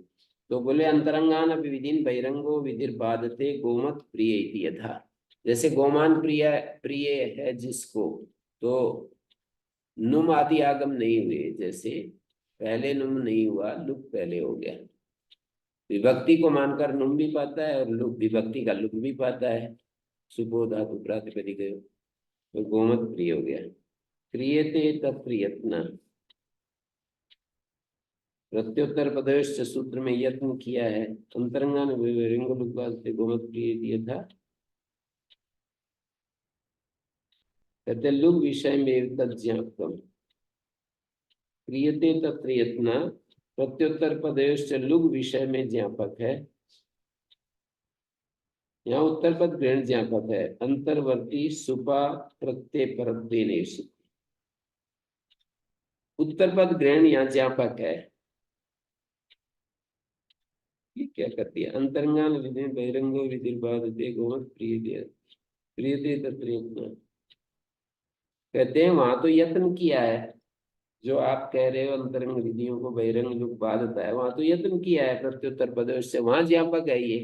तो बोले अंतरंगान अभी विधिन बहिरंगो विधिर बाधते गोमत प्रिय इति यथा। जैसे गोमान प्रिय प्रिय है जिसको, तो नुम आदि आगम नहीं हुए, जैसे पहले नुम नहीं हुआ, लुक पहले हो गया। विभक्ति को मानकर नुम भी पाता है और लुक विभक्ति का लुक भी पाता है। सुबो धातु प्रातिपदिक, तो गोमत प्रिय हो गया। क्रियते तत्प्रयत्न, प्रत्युत्तर पदयोश्च सूत्र में यत्न किया है। अंतरंगा ने गोमत प्रिय दिया था। कहते लुग विषय में तज्ज्ञापकम, क्रियते तत्प्रयत्न, प्रत्युत्तर पदयोश्च लुग विषय में ज्ञापक है। यहाँ उत्तर पद ग्रहण ज्ञापक है। अंतर्वर्ती सुपा प्रत्यय परत्वेनेश, उत्तर पद ग्रहण यहाँ ज्ञापक है। ये क्या कर दिया? अंतरंगान विधि बहिरंगो विधि बाधते गोमत प्रिय प्रियते तत्प्रयत्न। कहते हैं वहां तो यत्न किया है, जो आप कह रहे हो अंतरंग विधियों को बहिरंग जो बाधता है, वहां तो यत्न किया है प्रत्युत्तर पदों से, वहां ज्ञापक है ये।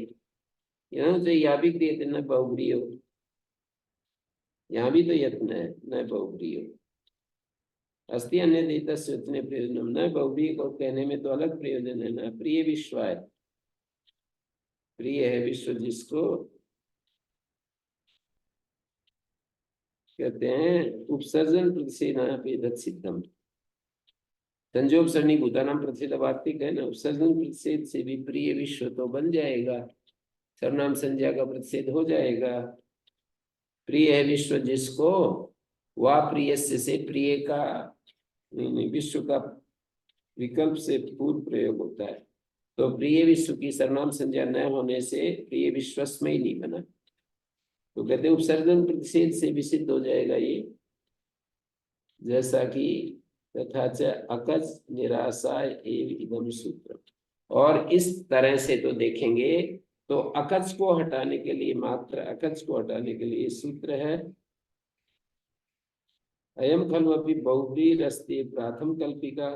यहाँ से या भी क्रिय न बहुब्री हो, यहाँ भी तो यत्न है न बहुब्री हो। अस्ति अन्य प्रयोजन, न बहुब्री को कहने में तो अलग प्रयोजन है ना। प्रिय विश्व है, प्रिय है विश्व जिसको कहते हैं। उपसर्जन प्रतिषेध सिद्धम, संजोग सरणी भूतानाम प्रतिषेध वार्तिक है ना। उपसर्जन प्रतिषेध से भी प्रिय विश्व तो बन जाएगा, सर्वनाम संज्ञा का प्रतिषेध हो जाएगा। प्रिय है विश्व जिसको, वह प्रिय से प्रिय का नहीं, विश्व का विकल्प से पूर्व प्रयोग होता है, तो प्रिय विश्व की सर्वनाम संज्ञा न होने से प्रिय विश्वस्मय नहीं बना, तो कहते उपसर्जन प्रतिषेध से भी सिद्ध हो जाएगा ये। जैसा कि तथा च अकच निराशा एव इदम सूत्र, और इस तरह से तो देखेंगे तो अकच को हटाने के लिए, मात्र अकच को हटाने के लिए सूत्र है अयम खलु अपि बहुब्रीरस्ति प्रथम कल्पिका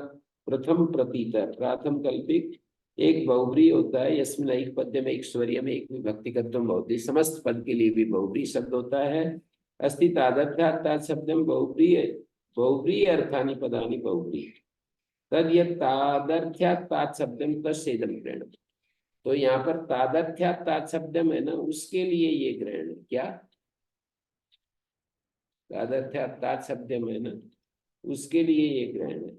प्रथम प्रतीत, प्राथम कल्पिक एक बहुब्री होता है, यस्मिन एक पद्य में एक स्वरीय में एक विभक्तिकत्वम भवति, समस्त पद के लिए भी बहुब्री शब्द होता है। अस्ति तादर्थ्यात् शब्दम बहुब्री, बहुब्री अर्थानि पदानि बहुब्री, तद यत् तादर्थ्यात् शब्दम तस्सेदम ग्रहण। तो यहाँ पर तादर्थ्यात् शब्दम है ना, उसके लिए ये ग्रहण है। क्या तादर्थ्यात् शब्दम है ना, उसके लिए ये ग्रहण है।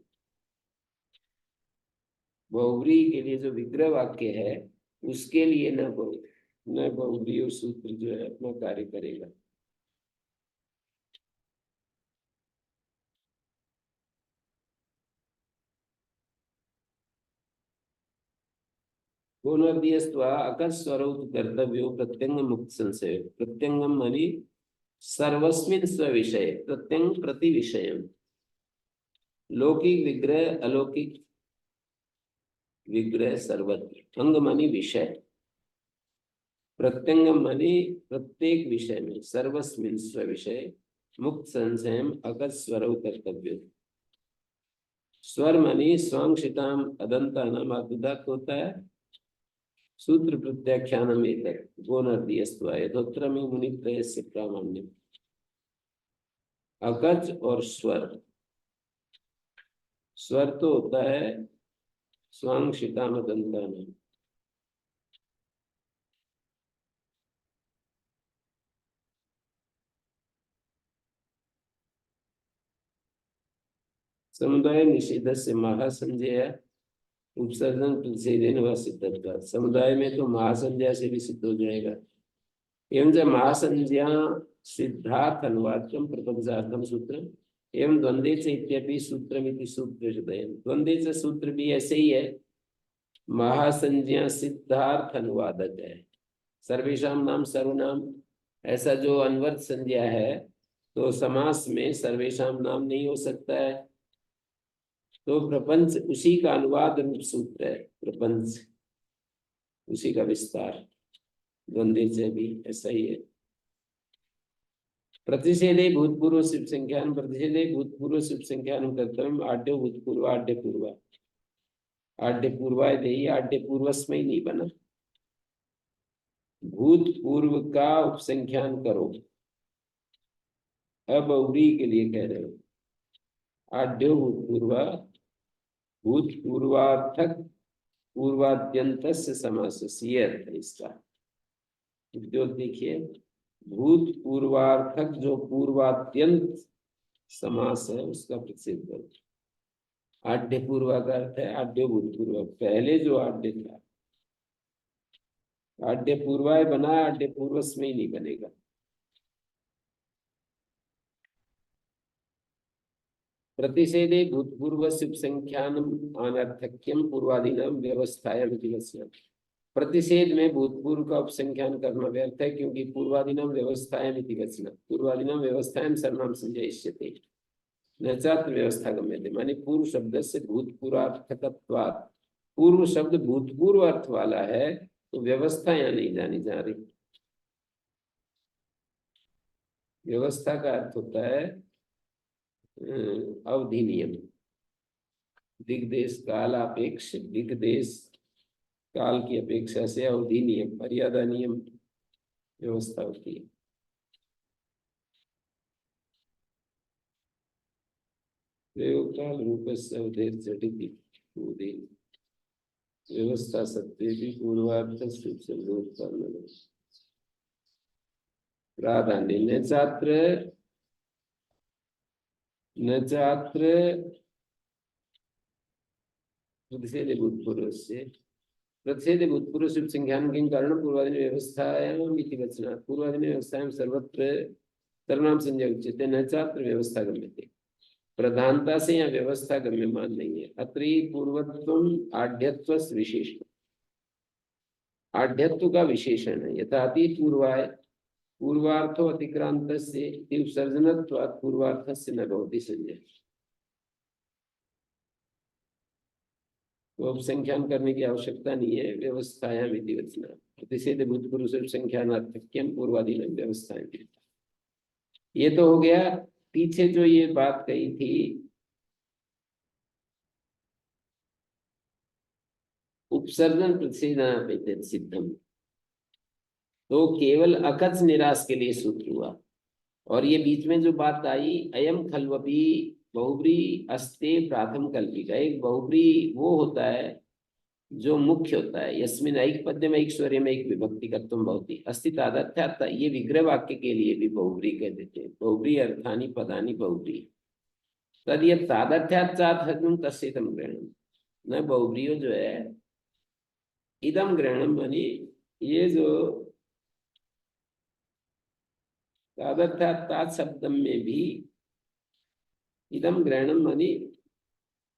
बहुब्री के लिए जो विग्रह वाक्य है उसके लिए न बहुब्री सूत्र जो है अपना कार्य करेगा। पुनर्दियस्त्वा अकस्वरौ कर्तव्यो प्रत्यंग मुक्त संशय, प्रत्यंगम मानी सर्वस्मिन् स्विषय, प्रत्यंग प्रति विषय, लौकिक विग्रह अलौकिक विग्रह सर्वत्र, अंग मानी विषय, प्रत्यंगम मानी प्रत्येक विषय में, सर्वस्मिन् स्विषय, मुक्त संशय अकस्वरौ कर्तव्यो। स्वर मानी स्वांशिताम अदंतानाम आदुदात होता है, सूत्र प्रत्याख्यानम एतत् गोनर्दियस्त्वा यथोत्तरम मुनित्रयस्य प्रामाण्यम। अकच और स्वर, स्वर तो होता है स्वांशिताम अदंतानाम, समुदाय निषेध से महासंज्ञा उपसर्जन प्रतिषेधेन व सिद्धत्वात्, समुदाय में तो महासंज्ञा से भी सिद्ध हो जाएगा। एवं जब महासंज्ञा सिद्धार्थ अनुवादकम प्रपंचार्थम सूत्र एवं द्वंद्वे से इत्यपि सूत्रमिति सूत्रशुद्धयन्, द्वंद्वे से सूत्र भी ऐसे ही है, महासंज्ञा सिद्धार्थ अनुवादक है। सर्वेषाम नाम सर्वनाम, ऐसा जो अनवर्त संज्ञा है तो समास में सर्वेषाम नाम नहीं हो सकता है, तो प्रपंच उसी का अनुवाद रूप सूत्र है, प्रपंच उसी का विस्तार, द्वंद्वे से भी ऐसा ही है। प्रतिषेधे भूतपूर्व शिव संख्यान, प्रतिषेधे भूतपूर्व शिव संख्यान कर्तव्य, आड्य भूतपूर्व आड्य पूर्वा, आड्य पूर्वाय देही, आड्य पूर्वस्मय नहीं बना, भूतपूर्व का उपसंख्यान करो, अबहुरी के लिए कह रहे हो। आड्यो भूतपूर्वा, भूतपूर्वार्थक पूर्वाद्यंत समास, ये अर्थ है इसका। जो देखिए भूतपूर्वार्थक जो पूर्वाद्यंत समास है उसका प्रसिद्ध करो। आड्य पूर्वा का अर्थ है आड्य भूतपूर्व, पहले जो आड्य था, आड्य पूर्वाय बना, आड्य पूर्वस में ही नहीं बनेगा। प्रतिषेधे भूतपूर्व संख्यानम अनर्थक्यम पूर्वादीनाम व्यवस्थायाम दिवस्याम, प्रतिषेध में भूतपूर्व का उपसंख्यान करना व्यर्थ है, क्योंकि पूर्वादीनाम व्यवस्थायाम इति वचना, पूर्वादीनाम व्यवस्थायाम सर्वनाम संजयिष्यते न चात्र व्यवस्था गम्यते, माने पूर्व शब्द से भूतपूर्वार्थकत्वात्, पूर्व शब्द भूतपूर्व अर्थ वाला है तो व्यवस्था यहाँ नहीं जानी जा रही। व्यवस्था का अर्थ होता है अवधि नियम, दिग्देश काल अपेक्ष, दिग्देश काल की अपेक्षा से अवधि नियम, मर्यादा नियम व्यवस्था होती है। प्रयोग काल रूप से अवधेर चटिति व्यवस्था सत्य भी पूर्वार्थ प्राधान्य न छात्र प्रतिषेध भूतपूर्व से, प्रतिषेध भूतपूर्व शुभ संज्ञान के कारण पूर्वाधीन व्यवस्थायाम इति वचनात्, पूर्वाधीन व्यवस्थायाम सर्वत्र सर्वनाम संज्ञा उच्यते न छात्र व्यवस्था गम्यते, प्रधानता से यहाँ व्यवस्था गम्यमान नहीं है। अत्रि पूर्वत्व आढ्यत्व विशेषण, आढ्यत्व का विशेषण है। यथाति पूर्वाय पूर्वार्थो अतिक्रांत से उपसर्जनत्वात् पूर्वार्थ से न भवति संज्ञा, तो अब संख्यान करने की आवश्यकता नहीं है। व्यवस्थायाम इति वचना प्रतिषेध भूतपूर्व संख्यानार्थक्यम पूर्वाधीन व्यवस्थाएं, ये तो हो गया। पीछे जो ये बात कही थी उपसर्जन प्रतिषेधन सिद्धम, तो केवल अकच निराश के लिए सूत्र हुआ। और ये बीच में जो बात आई, अयम खल्वपि बहुब्री अस्ते प्राथम कल्पिका, एक बहुब्री वो होता है जो मुख्य होता है, यस्मिन ऐक पद्य में ऐक स्वर्य में एक विभक्ति कर्तुम भवति अस्ति तादर्थ्यात्, ये विग्रह वाक्य के लिए भी बहुब्री कह देते हैं, बहुब्री अर्थानी पदानी बहुब्री। तद ये तादर्थ्यात् चात् तस्येदम ग्रहणम, न बहुब्रियो जो है इदम ग्रहणम, यानी ये जो तादर्थ्यात् शब्दम में भी इदम ग्रहणम मानी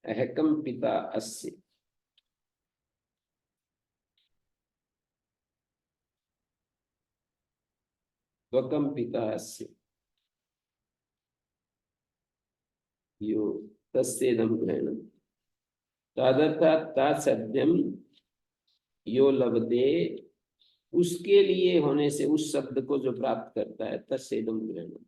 अहकम पिता अस्य, त्वकम पिता अस्य, यो तस्येदम ग्रहणम, तादर्थात् शब्दम यो लभते, उसके लिए होने से उस शब्द को जो प्राप्त करता है, तस्येदम ग्रहणम।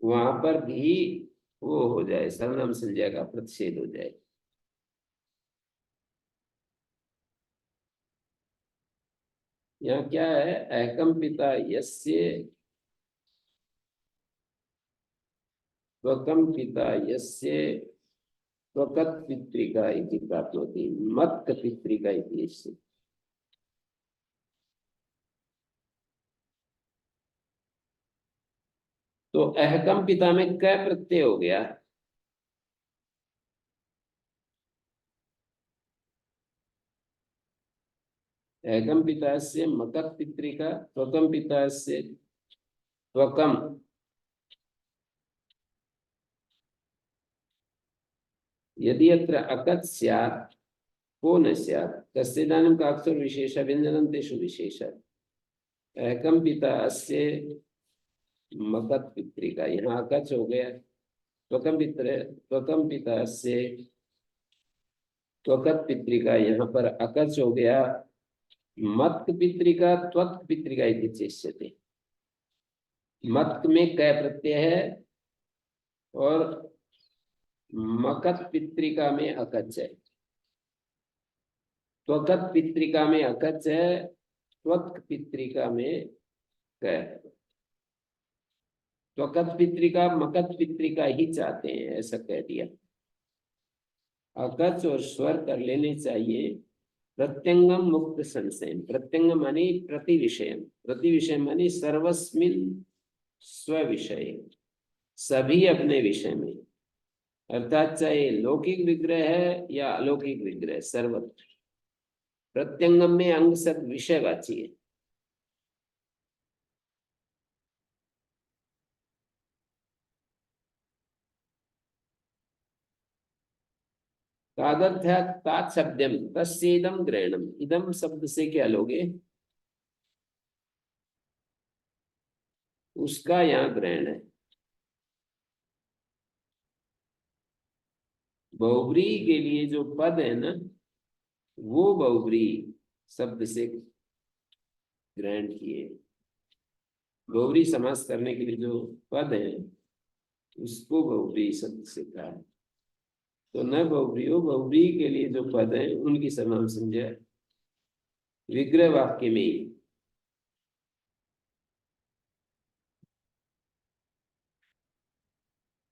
वहां पर भी वो हो जाए, सर्वनाम संज्ञा का प्रतिषेध हो जाए। यहाँ क्या है, अहकम पिता यस्य, त्वकम पिता यस्य, त्वकत पितृका इति प्राप्नोति, मत पितृका इति यस्य। तो अहकम पिता में क प्रत्यय हो गया, अहकम पिता से मकत पितृका, त्वकम पिता से त्वकम, यदि अत्र अकत् स्यात् को न स्यात्, तस्यैदानीं का अक्षर विशेष व्यंजनन्तेषु विशेष, अहकम पिता से मकत पितृका, यहाँ अकच हो गया, त्वकम पिता से त्वकत पितृका, यहाँ पर अकच हो गया, मत पितृका त्वक पितृका इति चेष्यते, मत में क प्रत्यय है और मकत पितृका में अकच है, त्वकत पितृका में अकच है, त्वक पितृका में क है। त्वकत पितृका मकत पितृका ही चाहते हैं, ऐसा कह दिया। अकच और स्वर कर लेने चाहिए। प्रत्यंगम मुक्त संशय, प्रत्यंग मानी प्रति विषय, प्रति विषय मानी सर्वस्मिन स्व विषय, सभी अपने विषय में, अर्थात चाहे लौकिक विग्रह है या अलौकिक विग्रह, सर्वत्र। प्रत्यंगम में अंग सब विषयवाची है। तादर्थ्यात् शब्दम तस्येदम ग्रहणम, इदम शब्द से क्या लोगे, उसका यहाँ ग्रहण है। बहुब्री के लिए जो पद है ना, वो बहुब्री शब्द से ग्रहण किए। बहुब्री समास करने के लिए जो पद है उसको बहुब्री शब्द से कहा है। तो न बहुब्री हो, बहुब्री के लिए जो पद है उनकी सर्वनाम संज्ञा विग्रह वाक्य में ही।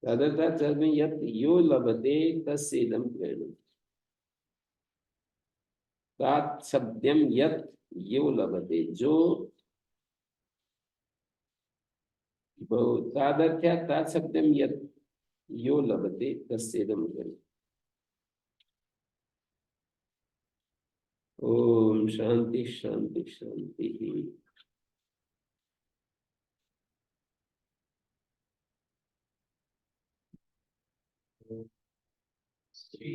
यत् यो लभते तस्येदम ग्रहणम, तात शब्दम यत् यो लभते, जो तादर्थ्यात् तात शब्दम यत् यो लभते तस्येदम ग्रहणम। ओम शांति शांति शांति। श्री